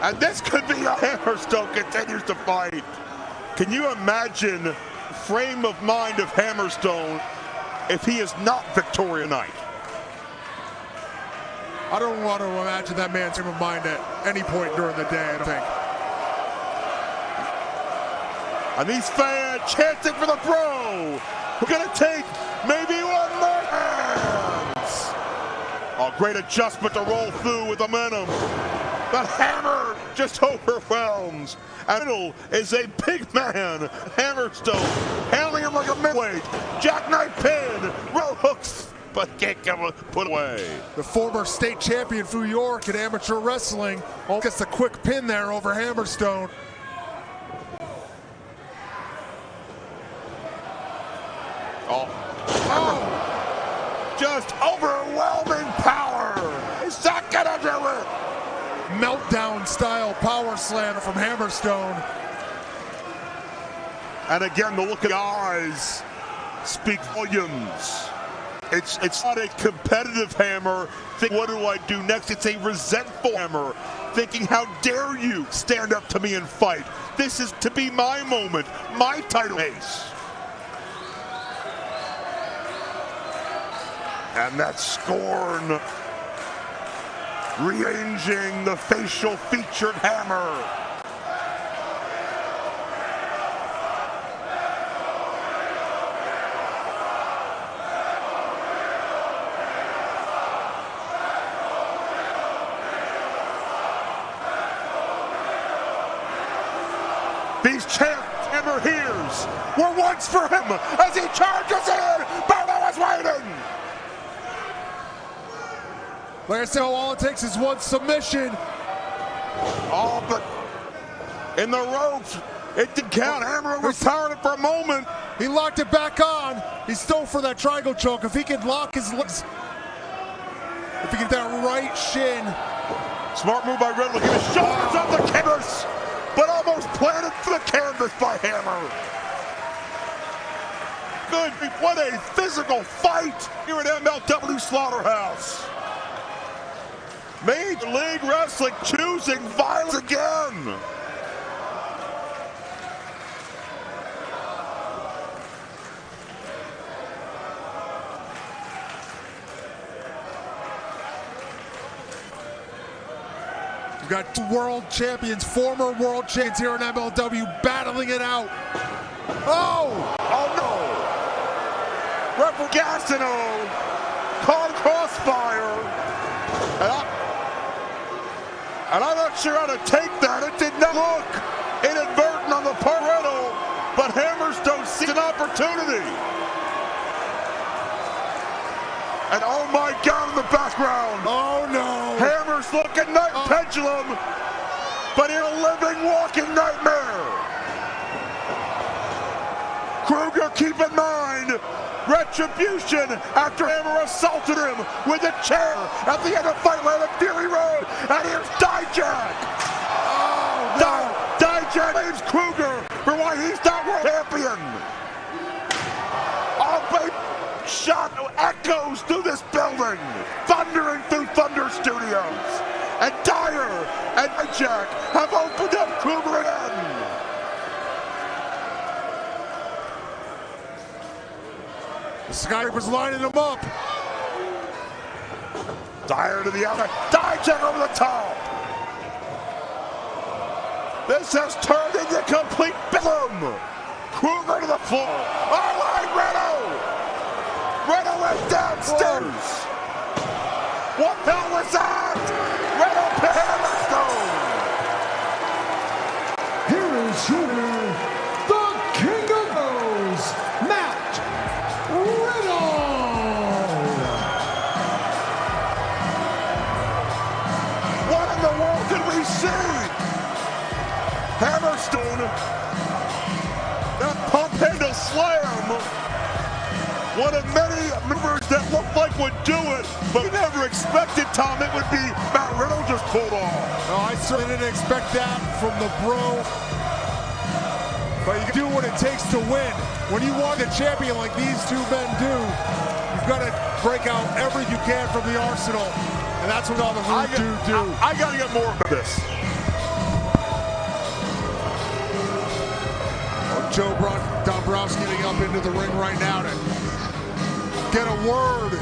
And this could be how Hammerstone continues to fight. Can you imagine the frame of mind of Hammerstone if he is not victorious tonight? I don't want to imagine that man's frame of mind at any point during the day, I don't think. And these fans chanting for the bro. We're gonna take maybe one more hands. A great adjustment to roll through with momentum. The Hammer just overwhelms. And Riddle is a big man. Hammerstone handling him like a middleweight. Jackknife pin, row hooks, but can't get put away. The former state champion for New York in amateur wrestling gets a quick pin there over Hammerstone. Oh. Just overwhelming power. Is that gonna do it? Meltdown style power slam from Hammerstone. And again, the look in the eyes speak volumes. It's not a competitive Hammer thinking, what do I do next? It's a resentful Hammer thinking, how dare you stand up to me and fight? This is to be my moment, my title race. And that scorn rearranging the facial featured Hammer. These champs Hammer hears were once for him as he charges in. Bono is waiting. Like I said, all it takes is one submission. Oh, but in the ropes, it didn't count. Hammer overpowered it for a moment. He locked it back on. He's still for that triangle choke. If he could lock his legs, if he get that right shin. Smart move by Riddle. Get his shoulders on the canvas, but almost planted to the canvas by Hammer. Good. What a physical fight here at MLW Slaughterhouse. Major League Wrestling choosing violence again. We've got two world champions, former world champions here in MLW battling it out. Oh! Oh no! Referee Gastineau caught crossfire. And I'm not sure how to take that. It did not look inadvertent on the part of Riddle, but Hammerstone sees an opportunity. And oh my God, in the background. Oh no. Hammer's looking night pendulum, but in a living, walking nightmare. Krugger, keep in mind, retribution after Hammer assaulted him with a chair at the end of Fight Land of Fury Road. And here's Dijak. Oh no. Dijak blames Krugger for why he's not world champion. Oh, baby. Shot echoes through this building, thundering through Thunder Studios. And Dyer and Dijak have opened up Krugger again. The Skyscraper's lining him up. Dyer to the outside. Dijak over the top. This has turned into complete bedlam. Krugger to the floor. All right, Riddle. Riddle went downstairs. Whoa. What the hell was that? Riddle to Hammerstone. Here is your winner, the King of O's, Matt Riddle. What in the world did we see? Hammerstone, that pump handle slam. One of many movers that looked like would do it, but we never expected, Tom, it would be Matt Riddle just pulled off. No, I certainly didn't expect that from the bro. But you can do what it takes to win. When you want a champion like these two men do, you've got to break out everything you can from the arsenal. And that's what all the Root Dude do. I got to get more of this. Joe Dombrowski getting up into the ring right now to get a word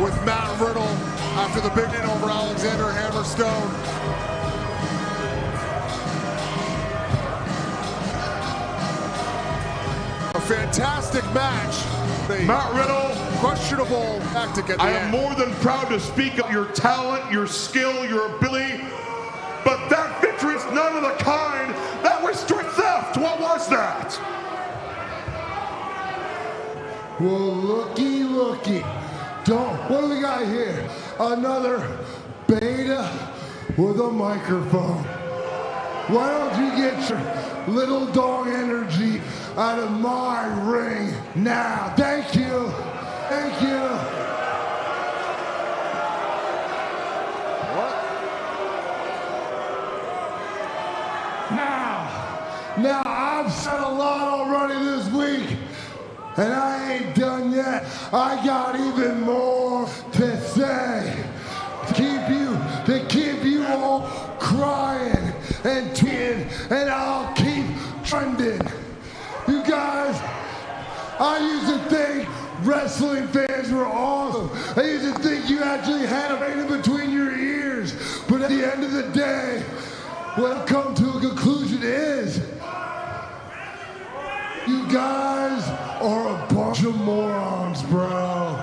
with Matt Riddle after the big win over Alexander Hammerstone. A fantastic match. Matt Riddle, questionable tactic at the I end. am more than proud to speak of your talent, your skill, your ability, but that victory is none of the kind. That was straight theft. What was that? Well, looky. What do we got here? Another beta with a microphone. Why don't you get your little dog energy out of my ring now? Thank you. Thank you. What? Now, I've said a lot already this week, and I ain't done yet. I got even more to say. To keep you all crying and tearing, and I'll keep trending. You guys, I used to think wrestling fans were awesome. I used to think you actually had a vein in between your ears. But at the end of the day, what I've come to a conclusion is, you guys are a bunch of morons, bro.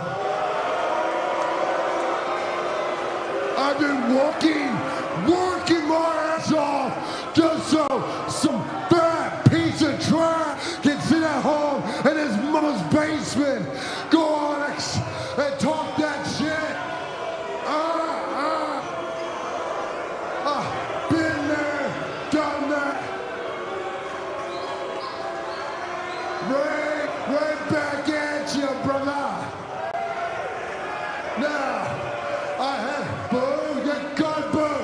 I've been working my ass off just so some fat people and talk that shit. Been there, done that. Right back at you, brother. Now, I have boo, you got boo.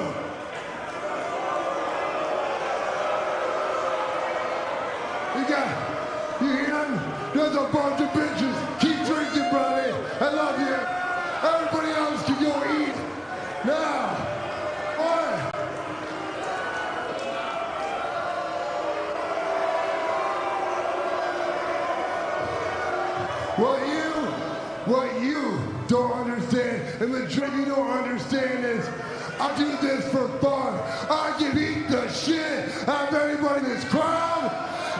You hear them? There's a bunch of bitches. Keep drinking, buddy. I love you. Everybody else can go eat. Now, what? What you don't understand, and the trick you don't understand is, I do this for fun. I can beat the shit out of anybody in this crowd,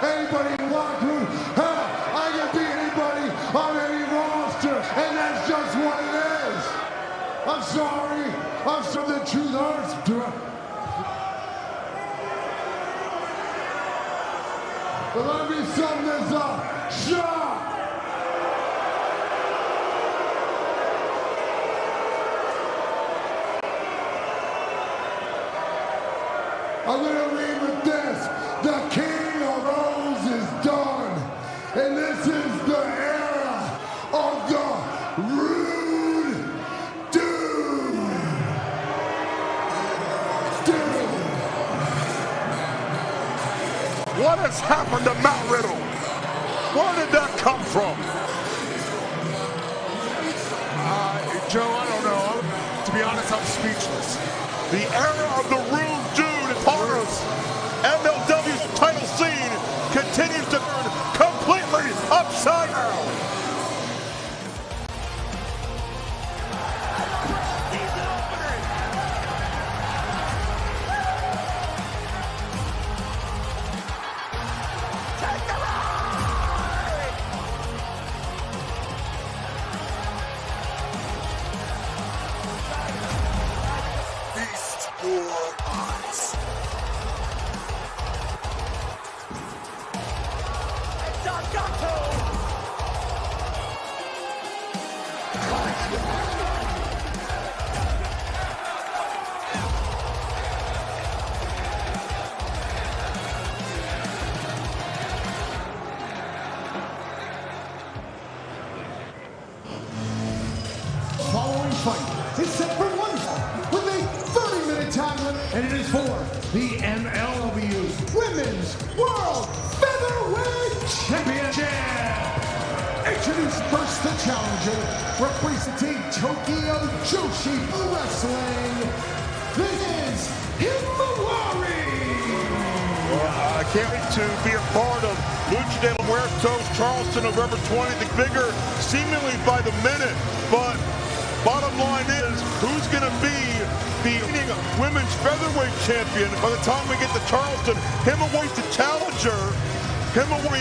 anybody in the locker room. Hell, I can beat anybody on any roster, and that's just what it is. I'm sorry. I'm sorry, the truth hurts. But let me sum this up. Shot! I'm gonna leave with this. The King of Rose is done. And this is the era of the Rude Dude. What has happened to Matt Riddle? Where did that come from? Joe, I don't know. To be honest, I'm speechless. The era of the Rude Dude is upon us. MLW's title scene continues to turn completely upside down. Following fight is set for one fall with a 30-minute time limit, and it is for the MLW Women's World Featherweight Championship. Introduce first the challenger, representing Tokyo Joshi Wrestling. This is HIMAWARI. Well, I can't wait to be a part of Lucha de Muertos, Charleston, November 20th. Bigger, seemingly by the minute, but bottom line is, who's going to be the women's featherweight champion by the time we get to Charleston? HIMAWARI's the challenger. HIMAWARI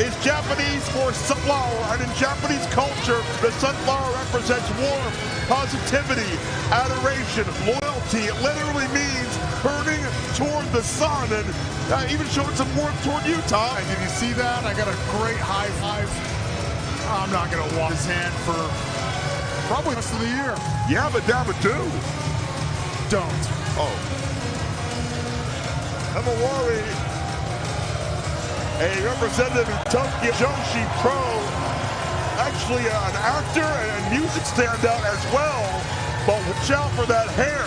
is Japanese for sunflower, and in Japanese culture, the sunflower represents warmth, positivity, adoration, loyalty. It literally means burning toward the sun, and even showing some warmth toward you, Tom. Hey, did you see that? I got a great high five. I'm not going to walk his hand for probably the rest of the year. Yeah, but do. Don't. Oh. HIMAWARI, a representative in Tokyo Joshi Pro, actually an actor and music standout as well, but watch out for that hair.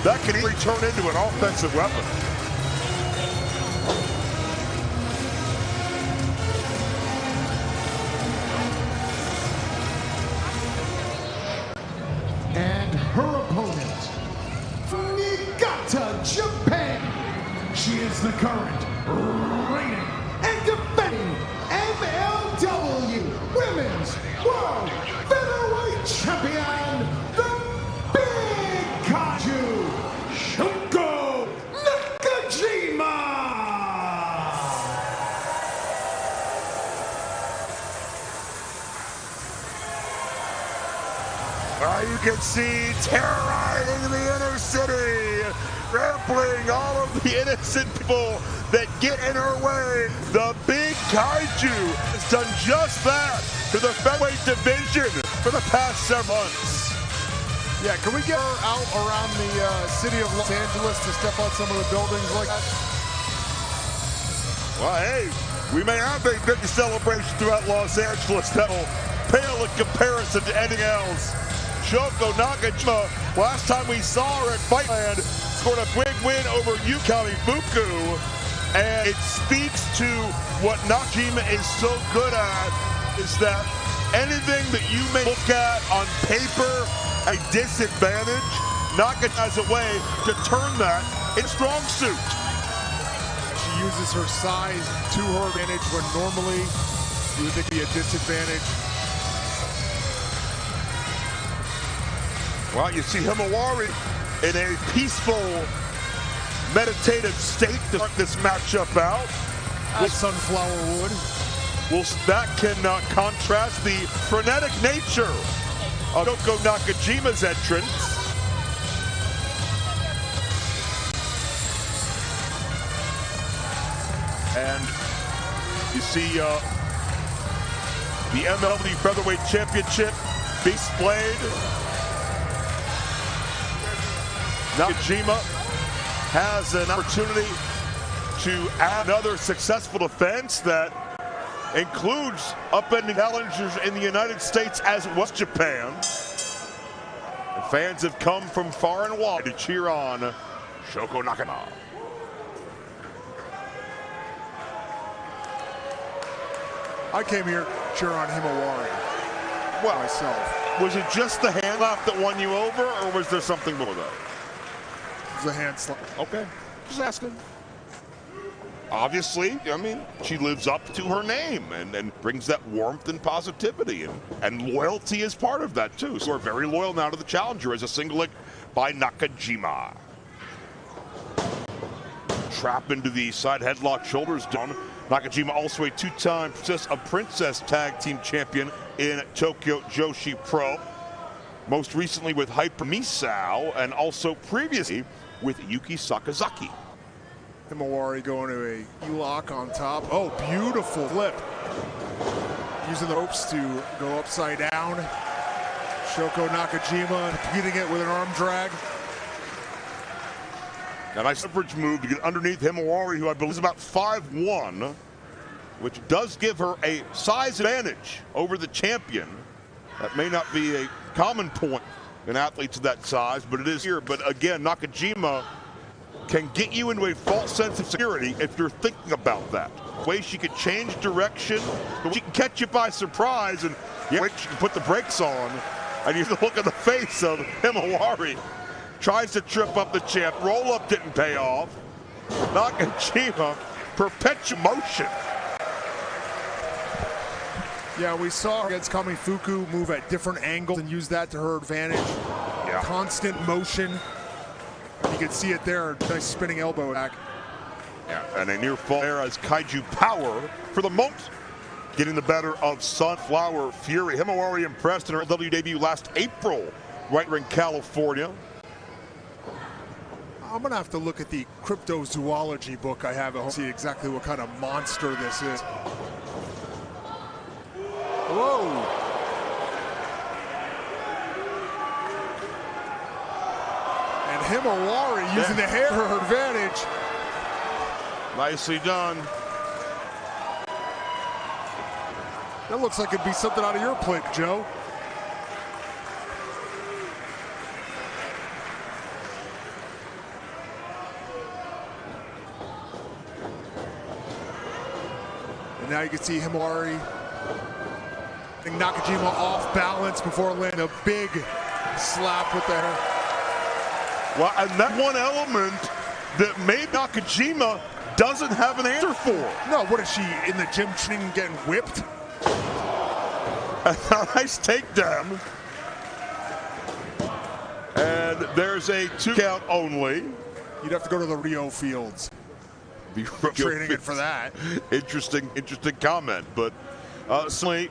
That can easily turn into an offensive weapon. And her opponent, from Niigata, Japan. She is the current reigning and defending MLW Women's World Featherweight Champion, the Big Kaiju, Shoko Nakajima. You can see terrorizing the inner city, trampling all of the innocent people that get in her way. The Big Kaiju has done just that to the featherweight division for the past several months. Yeah, can we get her out around the city of Los Angeles to step on some of the buildings like that? Well, hey, we may have a big celebration throughout Los Angeles that will pale in comparison to anything else. Shoko Nakajima, last time we saw her at Fightland, scored a big win over Yukari Fuku. And it speaks to what Nakajima is so good at, is that anything that you may look at on paper a disadvantage, Nakajima has a way to turn that in strong suit. She uses her size to her advantage when normally you would think it'd be a disadvantage. Well, you see HIMAWARI in a peaceful, meditative state to start this matchup out. With sunflower wood. Well, that can contrast the frenetic nature of Shoko Nakajima's entrance. And you see the MLW Featherweight Championship displayed. Nakajima has an opportunity to add another successful defense that includes upending challengers in the United States as well as Japan. And fans have come from far and wide to cheer on Shoko Nakajima. I came here cheer on HIMAWARI. Well, myself. Was it just the hand slap that won you over, or was there something more though? It was a hand slap. Okay, just asking. Obviously, I mean, she lives up to her name and brings that warmth and positivity, and loyalty is part of that too. So we're very loyal now to the challenger as a single leg by Nakajima. Trap into the side headlock, shoulders down. Nakajima also a two-time Princess Tag Team Champion in Tokyo Joshi Pro. Most recently with Hyper Misao, and also previously with Yuki Sakazaki. HIMAWARI going to a lock on top. Oh, beautiful flip. Using the ropes to go upside down. Shoko Nakajima beating it with an arm drag. A nice leverage move to get underneath HIMAWARI, who I believe is about 5'1", which does give her a size advantage over the champion. That may not be a common point in athletes of that size, but it is here. But again, Nakajima can get you into a false sense of security if you're thinking about that. The way she could change direction, she can catch you by surprise, and yeah, she can put the brakes on, and you look at the face of HIMAWARI. Tries to trip up the champ. Roll up didn't pay off. Nakajima, perpetual motion. Yeah, we saw against Kami Fuku move at different angles and use that to her advantage. Yeah. Constant motion. You can see it there. Nice spinning elbow back. Yeah, and a near fall there as Kaiju Power, for the moment, getting the better of Sunflower Fury. HIMAWARI impressed in her MLW debut last April, right here in California. I'm gonna have to look at the cryptozoology book I have at home to see exactly what kind of monster this is. Whoa! And HIMAWARI using the hair for her advantage. Nicely done. That looks like it'd be something out of your plate, Joe. And now you can see HIMAWARI and Nakajima off balance before landing a big slap with the hair. Well, and that one element that maybe Nakajima doesn't have an answer for. No, what is she, in the gym training getting whipped? A nice takedown. And there's a 2 count only. You'd have to go to the Rio Fields. Training it for that. Interesting comment, but certainly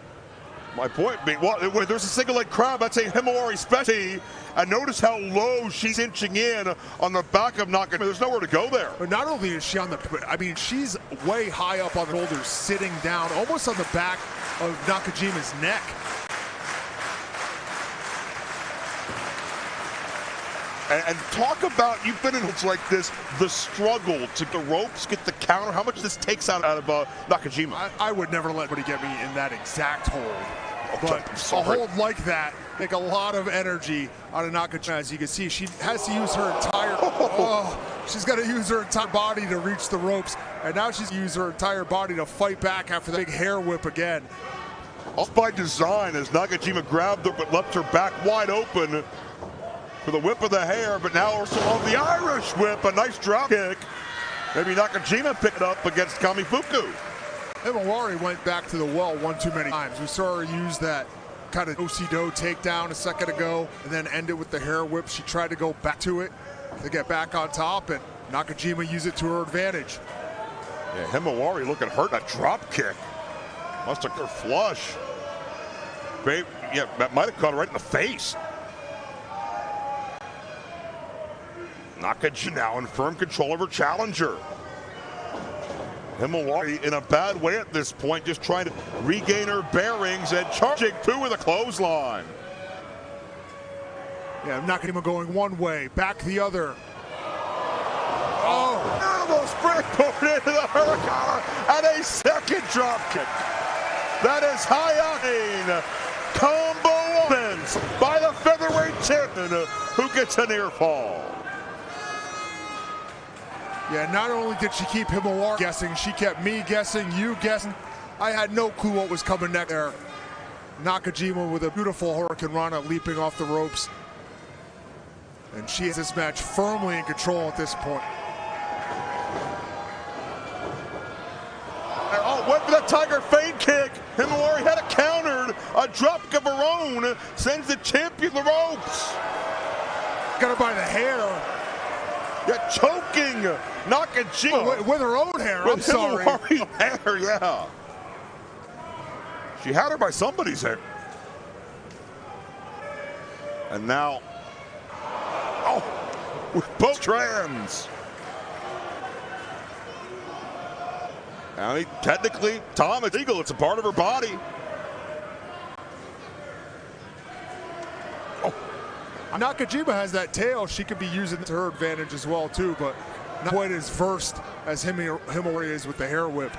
my point being, well, when there's a single leg crowd, that's a HIMAWARI specialty. And notice how low she's inching in on the back of Nakajima. There's nowhere to go there. But not only is she on the, I mean, she's way high up on the shoulders, sitting down, almost on the back of Nakajima's neck. And talk about, you've been in hooks like this, the struggle to the ropes, get the counter, how much this takes out of Nakajima. I would never let anybody get me in that exact hold. Okay, But a hold like that take a lot of energy out of Nakajima. As you can see, she has to use her entire, she's got to use her entire body to reach the ropes. And now she's used her entire body to fight back after the big hair whip again. All by design as Nakajima grabbed her but left her back wide open for the whip of the hair, but now also on the Irish whip, a nice drop kick. Maybe Nakajima picked it up against Kamifuku. HIMAWARI went back to the well one too many times. We saw her use that kind of do-si-do takedown a second ago and then end it with the hair whip. She tried to go back to it to get back on top, and Nakajima used it to her advantage. Yeah, HIMAWARI looking hurt, a drop kick. Must have her flush. Babe, yeah, that might have caught her right in the face. Nakajima now in firm control of her challenger. HIMAWARI in a bad way at this point, just trying to regain her bearings and charging through with a clothesline. Yeah, Nakajima going one way, back the other. Elbow springboard into the Hurricane and a second drop kick. That is high octane combo offense by the featherweight champion who gets a near fall. Yeah, not only did she keep HIMAWARI guessing, she kept me guessing, you guessing. I had no clue what was coming next there. Nakajima with a beautiful Hurricane Rana leaping off the ropes. And she has this match firmly in control at this point. Oh, went for the Tiger fade kick. HIMAWARI had it countered. A drop kick of her own sends the champion to the ropes. Got her by the hair. Yeah, choking Nakajima. With her own hair, I'm sorry. HIMAWARI hair, yeah. She had her by somebody's hair. And now, with both strands. I mean, technically, Tom is legal. It's a part of her body. Nakajima has that tail. She could be using it to her advantage as well, too, but not quite as versed as HIMAWARI is with the hair whip.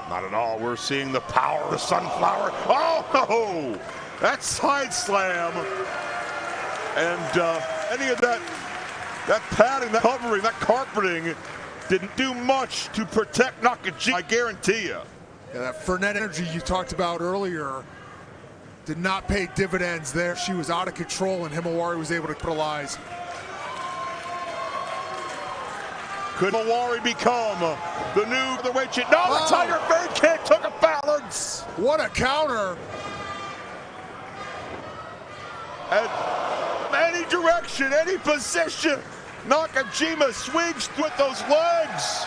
Not at all. We're seeing the power of the sunflower. Oh, that side slam. And any of that padding, that covering, that carpeting didn't do much to protect Nakajima, I guarantee you. Yeah, that frenetic energy you talked about earlier did not pay dividends there. She was out of control, and HIMAWARI was able to capitalize. Could HIMAWARI become the new featherweight champion? No, the Tiger fade kick took a balance. What a counter. And any direction, any position, Nakajima swings with those legs.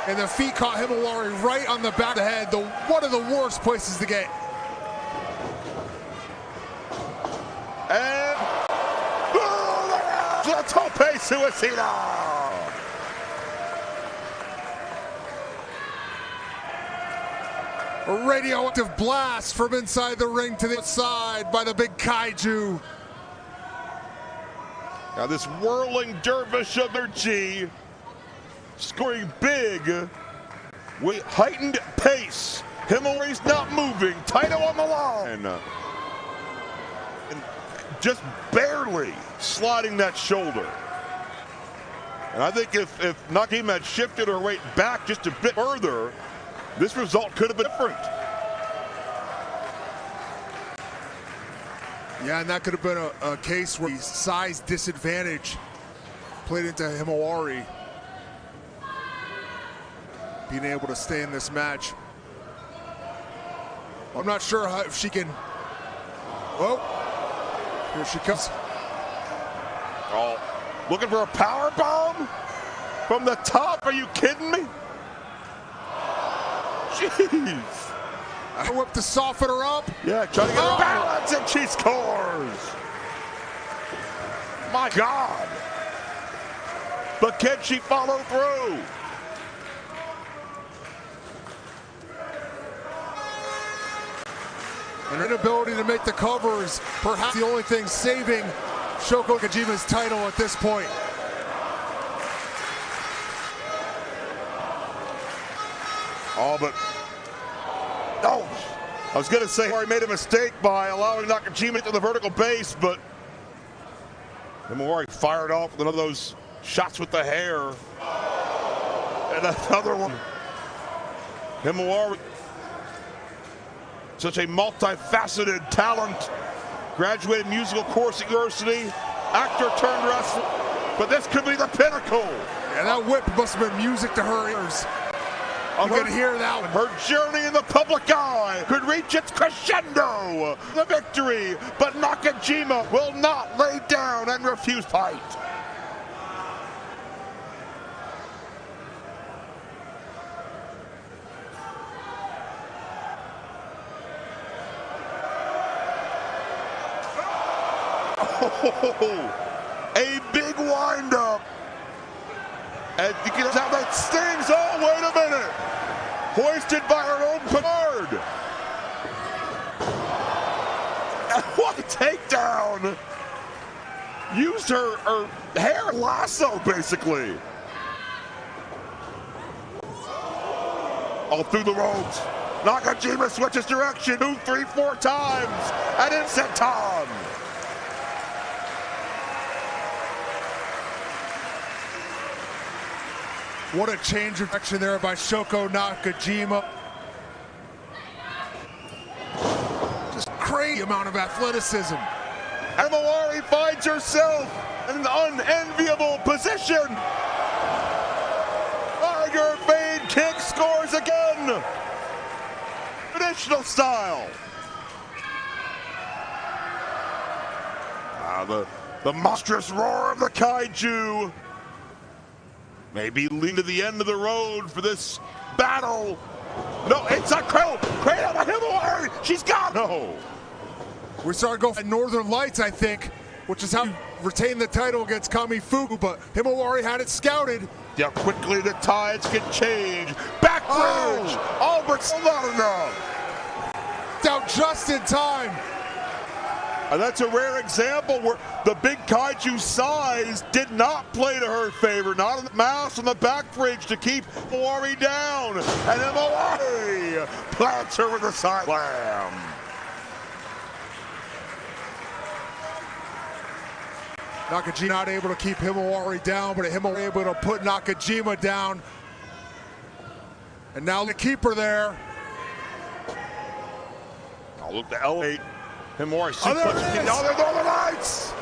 And the feet caught HIMAWARI right on the back of the head, one of the worst places to get. And the tope suicida. A radioactive blast from inside the ring to the outside by the big kaiju. Now this whirling dervish of energy, scoring big with heightened pace. HIMAWARI's not moving, Taito on the line. And just barely sliding that shoulder. And I think if Nakajima had shifted her weight back just a bit further, this result could have been different. Yeah, and that could have been a case where the size disadvantage played into HIMAWARI being able to stay in this match. I'm not sure if she can. Well, here she comes. Oh, looking for a power bomb from the top? Are you kidding me? Jeez. I whip to soften her up. Yeah, trying to get her balance, and she scores. My God. But can she follow through? And her inability to make the cover is perhaps the only thing saving Shoko Nakajima's title at this point. Oh, but oh, I was gonna say I made a mistake by allowing Nakajima to the vertical base, but HIMAWARI fired off with one of those shots with the hair, and another one. HIMAWARI, such a multifaceted talent, graduated musical course at university, actor turned wrestler, but this could be the pinnacle. And that whip must have been music to her ears. You could hear that one. Her journey in the public eye could reach its crescendo. The victory, but Nakajima will not lay down and refuse fight. Oh, a big windup. And you can tell that stings. Oh, wait a minute. Hoisted by her own petard. What a takedown. Used her hair lasso, basically. All through the ropes. Nakajima switches direction 2, 3, 4 times. And it's senton. What a change of direction there by Shoko Nakajima. Just crazy amount of athleticism. HIMAWARI finds herself in an unenviable position. Tiger Fade kick scores again. Traditional style. The monstrous roar of the kaiju. Maybe leading to the end of the road for this battle. No, it's a Krule. Krule by HIMAWARI. She's got no. We're starting to go for Northern Lights, I think, which is how you retain the title against Kamifuku, but HIMAWARI had it scouted. Yeah, quickly the tides can change. Backbridge. Oh, but still not enough. Down just in time. And that's a rare example where the big kaiju size did not play to her favor. Not on the mouse on the back bridge to keep HIMAWARI down. And HIMAWARI plants her with a side slam. Nakajima not able to keep HIMAWARI down, but HIMAWARI able to put Nakajima down. And now the keeper there. I'll look to elevate. HIMAWARI suplex. Oh, there's all the lights.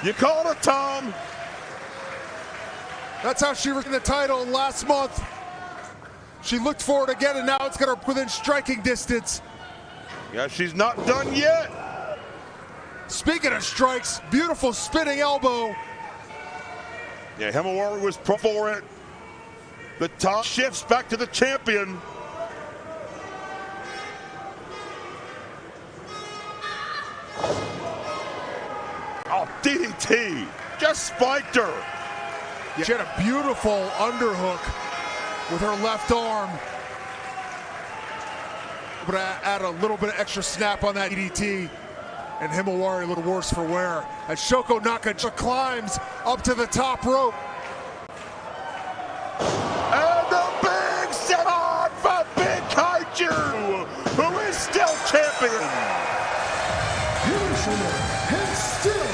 You called it, Tom. That's how she retained the title last month. She looked for it again, and now it's got her within striking distance. Yeah, she's not done yet. Speaking of strikes, beautiful spinning elbow. Yeah, HIMAWARI was pro for it. The top shifts back to the champion. Oh, DDT, just spiked her. Yeah, she had a beautiful underhook with her left arm. But add a little bit of extra snap on that DDT. And HIMAWARI a little worse for wear. As Shoko Nakajima climbs up to the top rope. And the big set-on for Big Kaiju, who is still champion. And still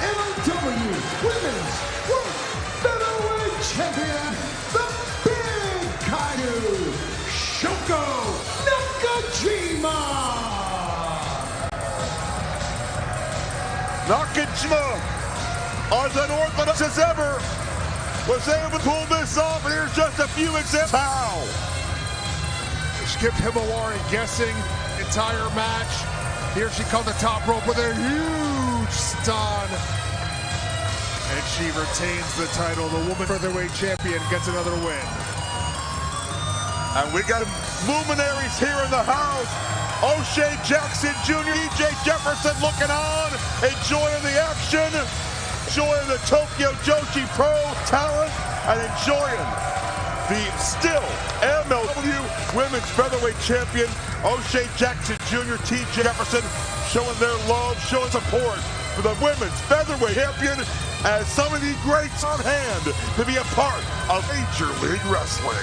MLW Women's World Featherweight Champion, the Big Kaiju, Shoko Nakajima. Nakajima, as unorthodox as ever, was able to pull this off, and here's just a few examples how. She kept HIMAWARI guessing the entire match. Here she comes the top rope with a huge stun. And she retains the title. The woman featherweight champion gets another win. And we got luminaries here in the house. O'Shea Jackson Jr., EJ Jefferson looking on, enjoying the action, enjoying the Tokyo Joshi Pro talent, and enjoying the still MLW Women's Featherweight Champion, O'Shea Jackson Jr., TJ Jefferson, showing their love, showing support for the women's featherweight champion as some of the greats on hand to be a part of Major League Wrestling.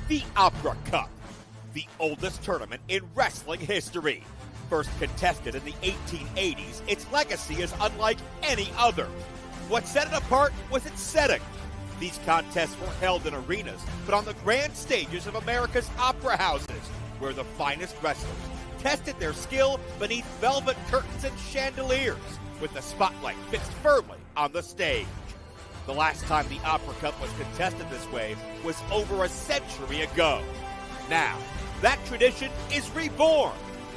The Opera Cup, the oldest tournament in wrestling history. First contested in the 1880s, its legacy is unlike any other. What set it apart was its setting. These contests were held in arenas, but on the grand stages of America's opera houses, where the finest wrestlers tested their skill beneath velvet curtains and chandeliers, with the spotlight fixed firmly on the stage. The last time the Opera Cup was contested this way was over a century ago. Now, that tradition is reborn.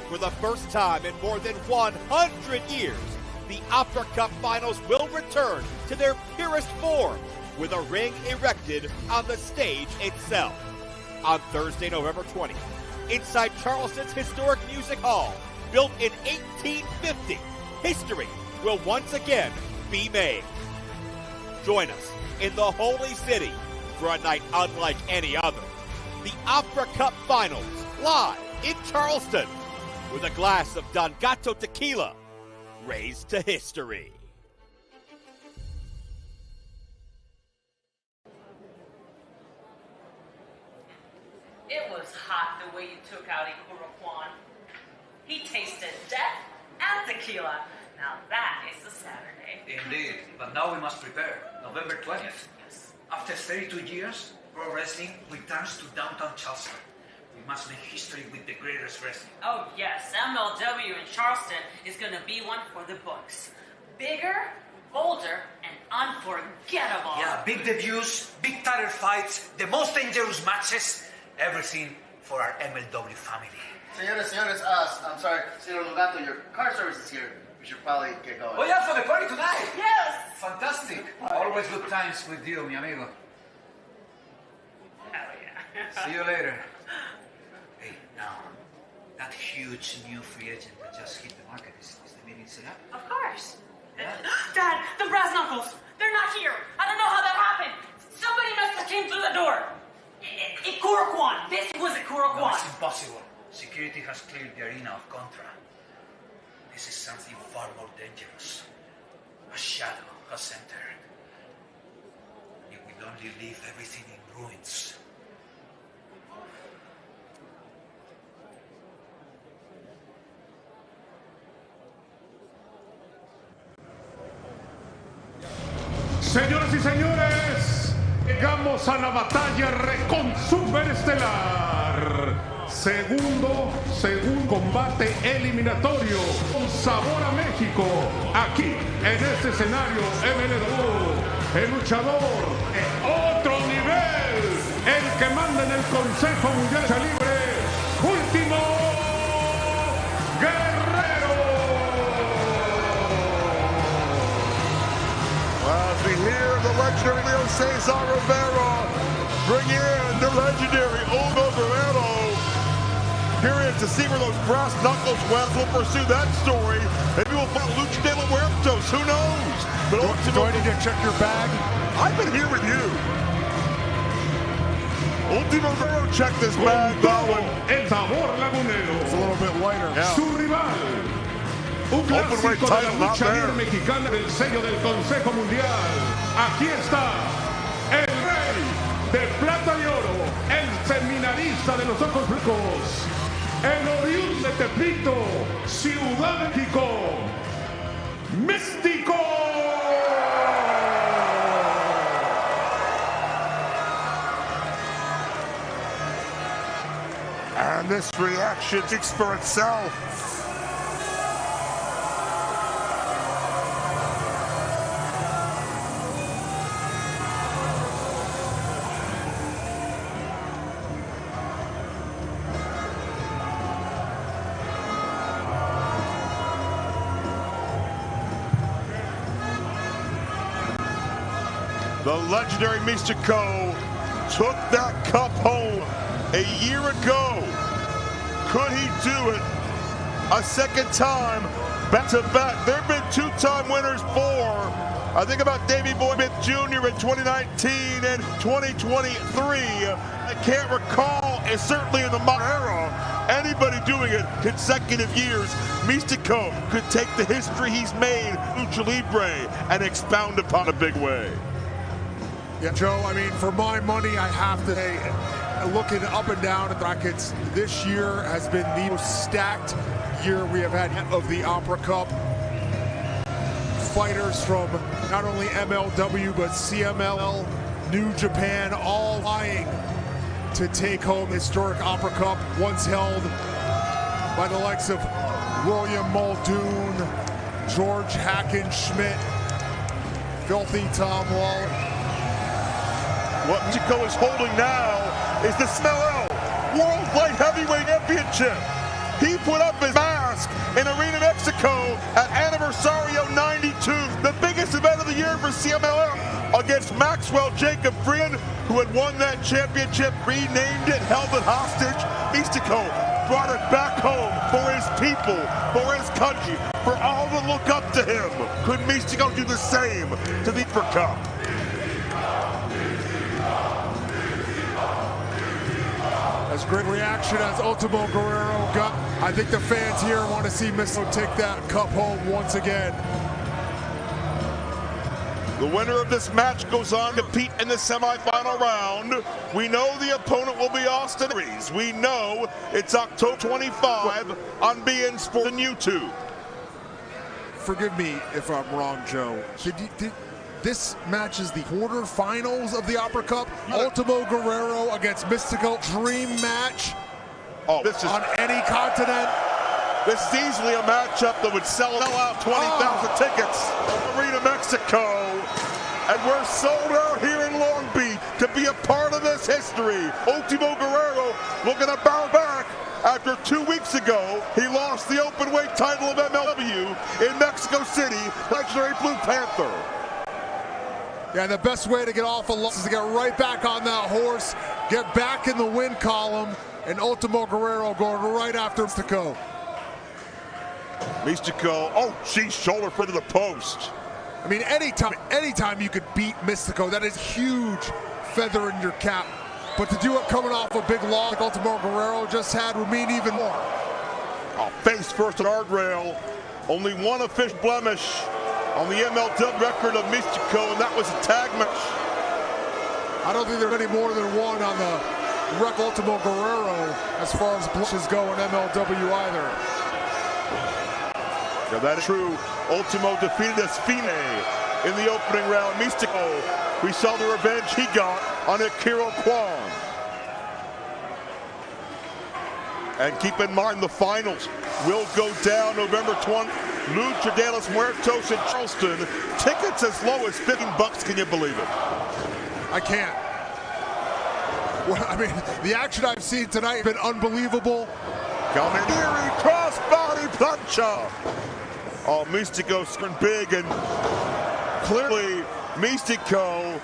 For the first time in more than 100 years, the Opera Cup finals will return to their purest form, with a ring erected on the stage itself. On Thursday, November 20th, inside Charleston's historic Music Hall, built in 1850, history will once again be made. Join us in the Holy City for a night unlike any other. The Opera Cup Finals, live in Charleston, with a glass of Don Gato tequila raised to history. It was hot the way you took out Ikuruquan. He tasted death and tequila. Now that is a Saturday. Indeed, but now we must prepare. November 20th. After 32 years, pro wrestling returns to downtown Charleston. We must make history with the greatest wrestling. Oh yes, MLW in Charleston is gonna be one for the books. Bigger, bolder, and unforgettable. Yeah, big debuts, big title fights, the most dangerous matches, everything for our MLW family. Señores, I'm sorry, Señor Lugato, your car service is here. We should probably get going. Oh yeah, for the party tonight. Yes. Fantastic. Always good times with you, mi amigo. Hell yeah. See you later. Hey, now, that huge new free agent that just hit the market, is the meeting set up? Of course. Yeah. Dad, the brass knuckles, they're not here. I don't know how that happened. Somebody must have came through the door. Ikuruquan. This was Ikuruquan. No, it's impossible. Security has cleared the arena of Contra. This is something far more dangerous. A shadow has entered. It will only leave everything in ruins. Señoras y señores, llegamos a la batalla superestelar. Segundo combate eliminatorio con sabor a México. Aquí, en este escenario, MLW, el luchador de otro nivel, el que manda en el Consejo Mundial de Lucha Libre, Ultimo Guerrero. As we hear the legendary Leo Cesar Rivera bring in the legendary Ultimo Guerrero. Curious to see where those brass knuckles went. We'll pursue that story. Maybe we'll find Lucha de los Muertos. Who knows? But do I need to check your bag? I've been here with you. Ultimo Guerrero, check this bag, Darwin. El sabor lagunero. It's a little bit lighter. Yeah. Su rival. Un clásico de la lucha libre mexicana del sello del Consejo Mundial. Aquí está el rey de plata y oro, el seminarista de los ojos blancos, el oriundo de Tepito, Ciudad de México, Mistico. And this reaction speaks for itself. The legendary Mistico took that cup home a year ago. Could he do it a second time, back to back? There have been two-time winners 4. I think about Davey Boy Smith Jr. in 2019 and 2023. I can't recall, and certainly in the modern era, anybody doing it consecutive years. Mistico could take the history he's made, Lucha Libre, and expound upon a big way. Yeah, Joe, I mean, for my money, I have to say, looking up and down at the brackets, this year has been the most stacked year we have had of the Opera Cup. Fighters from not only MLW, but CMLL, New Japan, all vying to take home historic Opera Cup, once held by the likes of William Muldoon, George Hackenschmidt, Filthy Tom Lawler. What Mistico is holding now is the SMLL World Light Heavyweight Championship. He put up his mask in Arena Mexico at Anniversario 92, the biggest event of the year for CMLL, against Maxwell Jacob Friend, who had won that championship, renamed it, held it hostage. Mistico brought it back home for his people, for his country, for all that look up to him. Could Mistico do the same to the Opera Cup? As great reaction as Ultimo Guerrero got, I think the fans here want to see Mistico take that cup home once again. The winner of this match goes on to compete in the semifinal round. We know the opponent will be Austin Aries. We know it's October 25 on beIN Sports and YouTube. Forgive me if I'm wrong, Joe. This match is the quarterfinals of the Opera Cup. Ultimo Guerrero against Mistico, dream match. Oh, this is on any continent. This is easily a matchup that would sell out 20,000 tickets. Arena Mexico, and we're sold out here in Long Beach to be a part of this history. Ultimo Guerrero looking to bounce back. After 2 weeks ago, he lost the open weight title of MLW in Mexico City, legendary Blue Panther. Yeah, the best way to get off a loss is to get right back on that horse, get back in the win column, and Ultimo Guerrero going right after Mistico. Mistico, oh, geez, shoulder front of the post. I mean, anytime you could beat Mistico, that is huge feather in your cap. But to do it coming off a big loss like Ultimo Guerrero just had would mean even more. Oh, face first guardrail. Only one official blemish on the MLW record of Mistico, and that was a tag match. I don't think there's any more than one on the record Ultimo Guerrero as far as blemishes go in MLW either. Yeah, that is true. Ultimo defeated Espine in the opening round. Mistico, we saw the revenge he got on Akira Kwan. And keep in mind, the finals will go down November 20th. Lucha de los Muertos in Charleston. Tickets as low as $15. Can you believe it? I can't. Well, I mean, the action I've seen tonight has been unbelievable. Caminiri crossbody plancha. Oh, Mistico screwing big, and clearly Mistico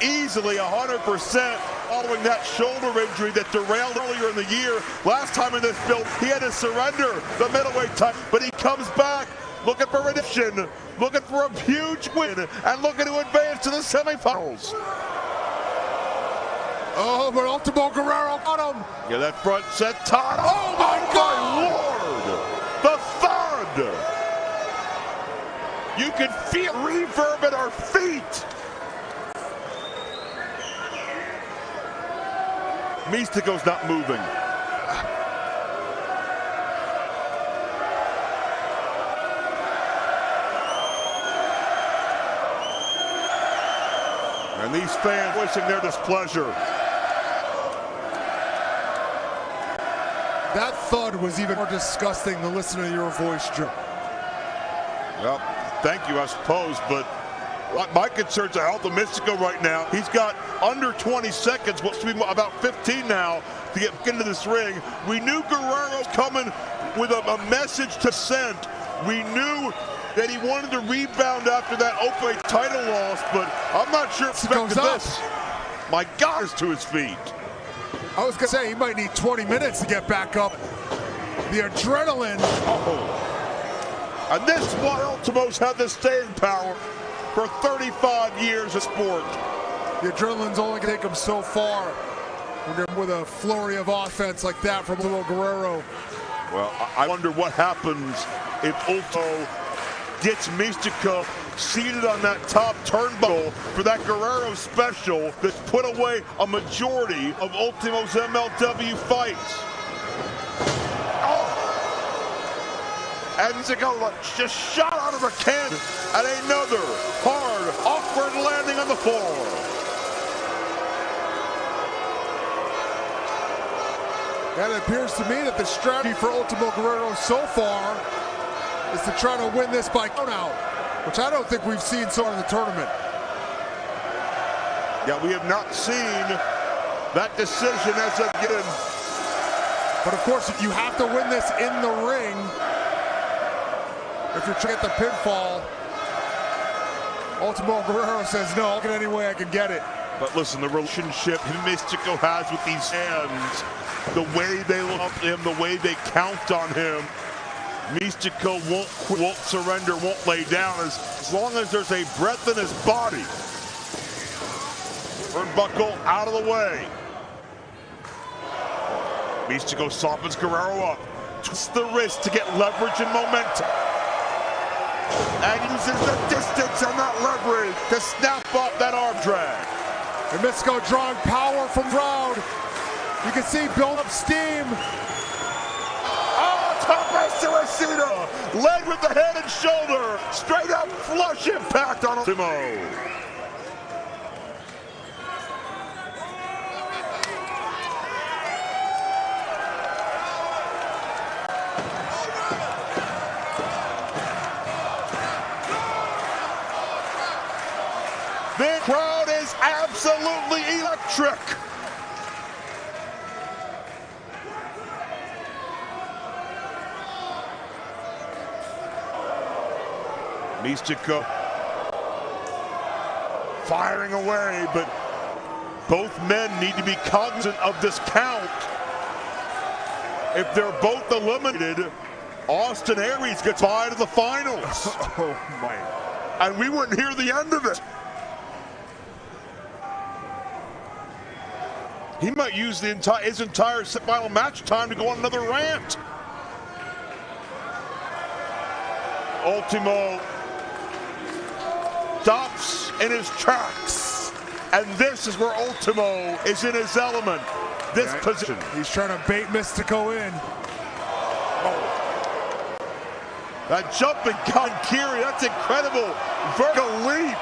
easily 100% following that shoulder injury that derailed earlier in the year. Last time in this build, he had to surrender the middleweight title, but he comes back looking for redemption, looking for a huge win, and looking to advance to the semifinals. Oh, but Ultimo Guerrero got him. Yeah, that front set title. Oh my God! Lord, the thud. You can feel reverb at our feet. Mistico's not moving. And these fans voicing their displeasure. That thud was even more disgusting than listening to your voice, Joe. Well, thank you, I suppose, but my concern's the health of Mistico right now. He's got under 20 seconds, what's to be about 15 now, to get into this ring. We knew Guerrero's coming with a message to send. We knew that he wanted to rebound after that open title loss, but I'm not sure if expected this. My God, is to his feet. I was gonna say he might need 20 minutes to get back up. The adrenaline. And this is why Ultimo's had the staying power for 35 years of sport. The adrenaline's only going to take them so far with a flurry of offense like that from Ultimo Guerrero. Well, I wonder what happens if Ultimo gets Mistico seated on that top turnbuckle for that Guerrero special that's put away a majority of Ultimo's MLW fights. And Mistico just shot out of a cannon at another hard, awkward landing on the floor. And it appears to me that the strategy for Ultimo Guerrero so far is to try to win this by count out, which I don't think we've seen so far in the tournament. Yeah, we have not seen that decision as of yet. But of course, you have to win this in the ring. If you're trying to get the pinfall, Ultimo Guerrero says, no, I'll get any way I can get it. But listen, the relationship Mistico has with these fans, the way they love him, the way they count on him, Mistico won't surrender, won't lay down as long as there's a breath in his body. Turnbuckle out of the way. Mistico softens Guerrero up, twists the wrist to get leverage and momentum. And uses the distance and that leverage to snap up that arm drag. And Mistico drawing power from crowd. You can see build up steam. Oh, tope suicida! Led with the head and shoulder. Straight up flush impact on Ultimo. The crowd is absolutely electric. Mistico firing away, but both men need to be cognizant of this count. If they're both eliminated, Austin Aries gets by to the finals. Oh my. And we wouldn't hear the end of it. He might use his entire final match time to go on another rant. Ultimo stops in his tracks. And this is where Ultimo is in his element. This position. He's trying to bait Mistico in. Oh. That jumping Kankiri, that's incredible. Vertical leap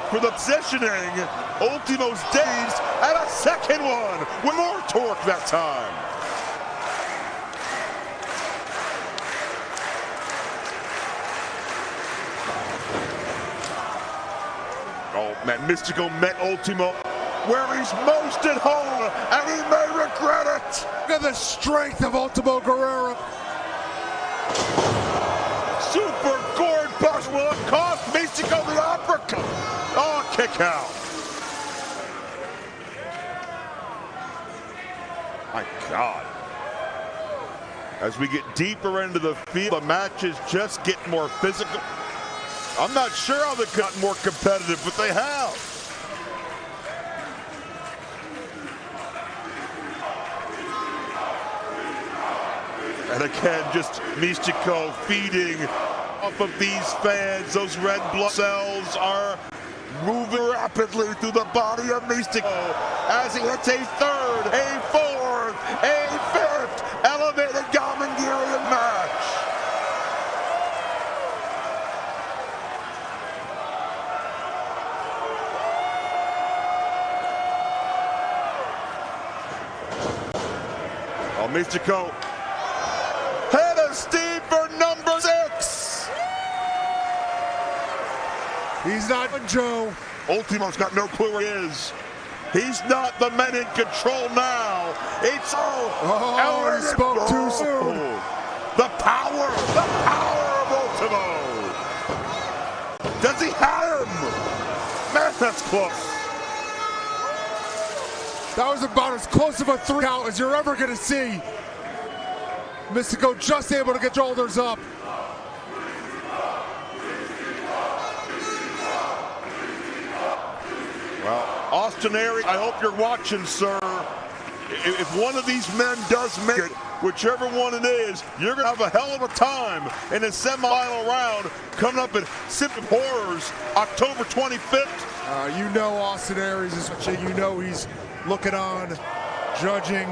for the positioning. Ultimo's dazed, and a second one with more torque that time. Oh man, Mistico met Ultimo where he's most at home, and he may regret it. Look at the strength of Ultimo Guerrero. Super gourd bust will have cost Mistico the uppercut. Oh, kick out. My God. As we get deeper into the field, the matches just get more physical. I'm not sure how they've gotten more competitive, but they have. And again, just Mistico feeding off of these fans. Those red blood cells are moving rapidly through the body of Mistico as he hits a third, a fourth, a fifth elevated Gamangirian match. Oh, Mistico, head of steam for number 6. He's not Joe. Ultimo's got no clue where he is. He's not the man in control now. It's he spoke too soon. The power of Ultimo. Does he have him? Man, that's close. That was about as close of a 3 count as you're ever going to see. Mistico just able to get shoulders up. Well, Austin Aries, I hope you're watching, sir. If one of these men does make it, whichever one it is, you're going to have a hell of a time in the semi-final round coming up at Sip of Horrors, October 25th. You know Austin Aries is such a, you know he's looking on, judging,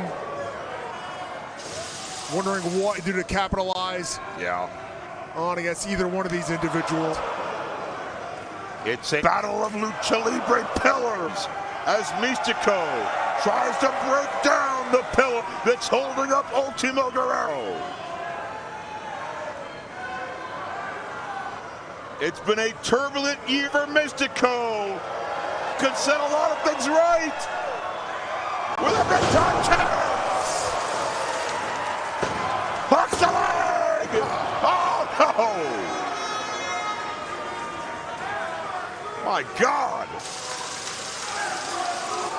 wondering what to do to capitalize on against either one of these individuals. It's a battle of lucha libre pillars as Mistico tries to break down the pillar that's holding up Ultimo Guerrero. It's been a turbulent year for Mistico. Could set a lot of things right with a big time chance. Hooks the leg. Oh no! My God!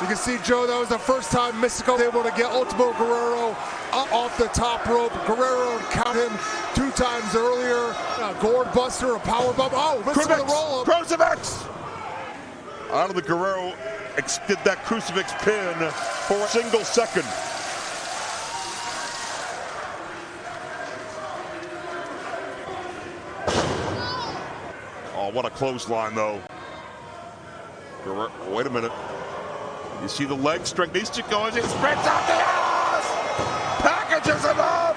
You can see, Joe, that was the first time Mistico was able to get Ultimo Guerrero up off the top rope. Guerrero count him 2 times earlier. A gourd buster, a power bomb. Oh, Mistico with a roll up. Crucifix! Out of the Guerrero did that crucifix pin for a single second. Oh, what a clothesline, though. Wait a minute. You see the leg strength. Mistico as he spreads out the ass! Packages him up!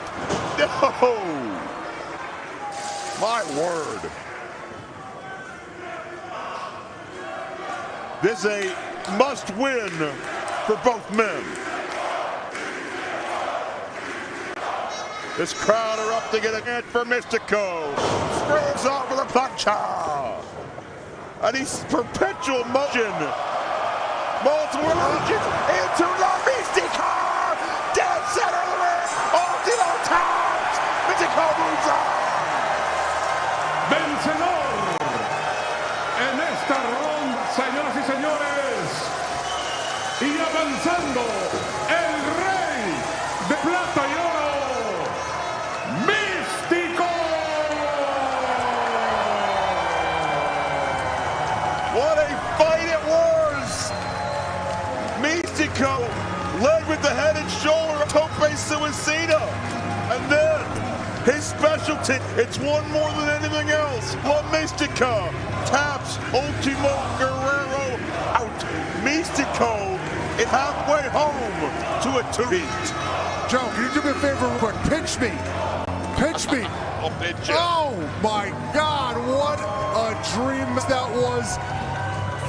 No! My word. This is a must-win for both men. This crowd erupting at a hit for Mistico. Screams off with a punch. And he's perpetual motion. Multiple motions into the Mistico. Dead center of the ring. Ultimo taps. Mistico moves on. Vencedor en esta ronda, señoras y señores. Y avanzando el rey de plata y oro, Mistico. What a fight it was! Mistico led with the head and shoulder tope suicida. And then his specialty, it's one more than anything else. La Mistico taps Ultimo Guerrero out. Mistico is halfway home to a 2-beat. Joe, can you do me a favor real quick? Pinch me. Pinch me. I'll pinch you. Oh my God, what a dream that was.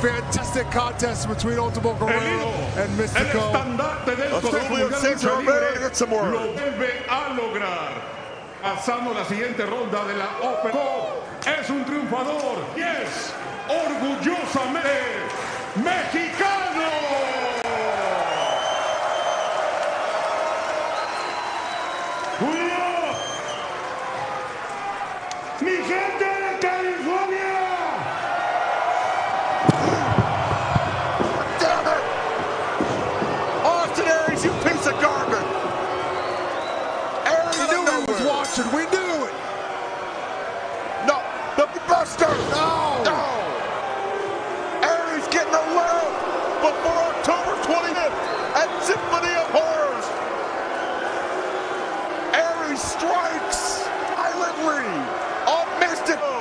Fantastic contest between Ultimo Guerrero and Mistico. Lo vuelve a lograr. Pasando la siguiente ronda de la Open Cup. Es un triunfador y es orgullosamente mexicano. ¡Julio! ¡Mi gente de California! Damn it! Austin Aries, you piece of garbage! Aries knew he was watching. We knew it. No, the Buster. No. No. Aries getting a leg before October 25th at Symphony of Horrors. Aries strikes silently on Mistico.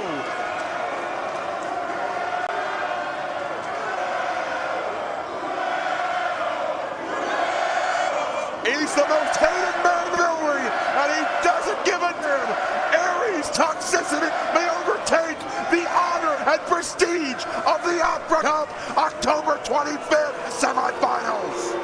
He's the most hated man in the ring, and he doesn't give a damn. Aries' toxicity may overtake the honor and prestige of the Opera Cup, October 25th semifinals.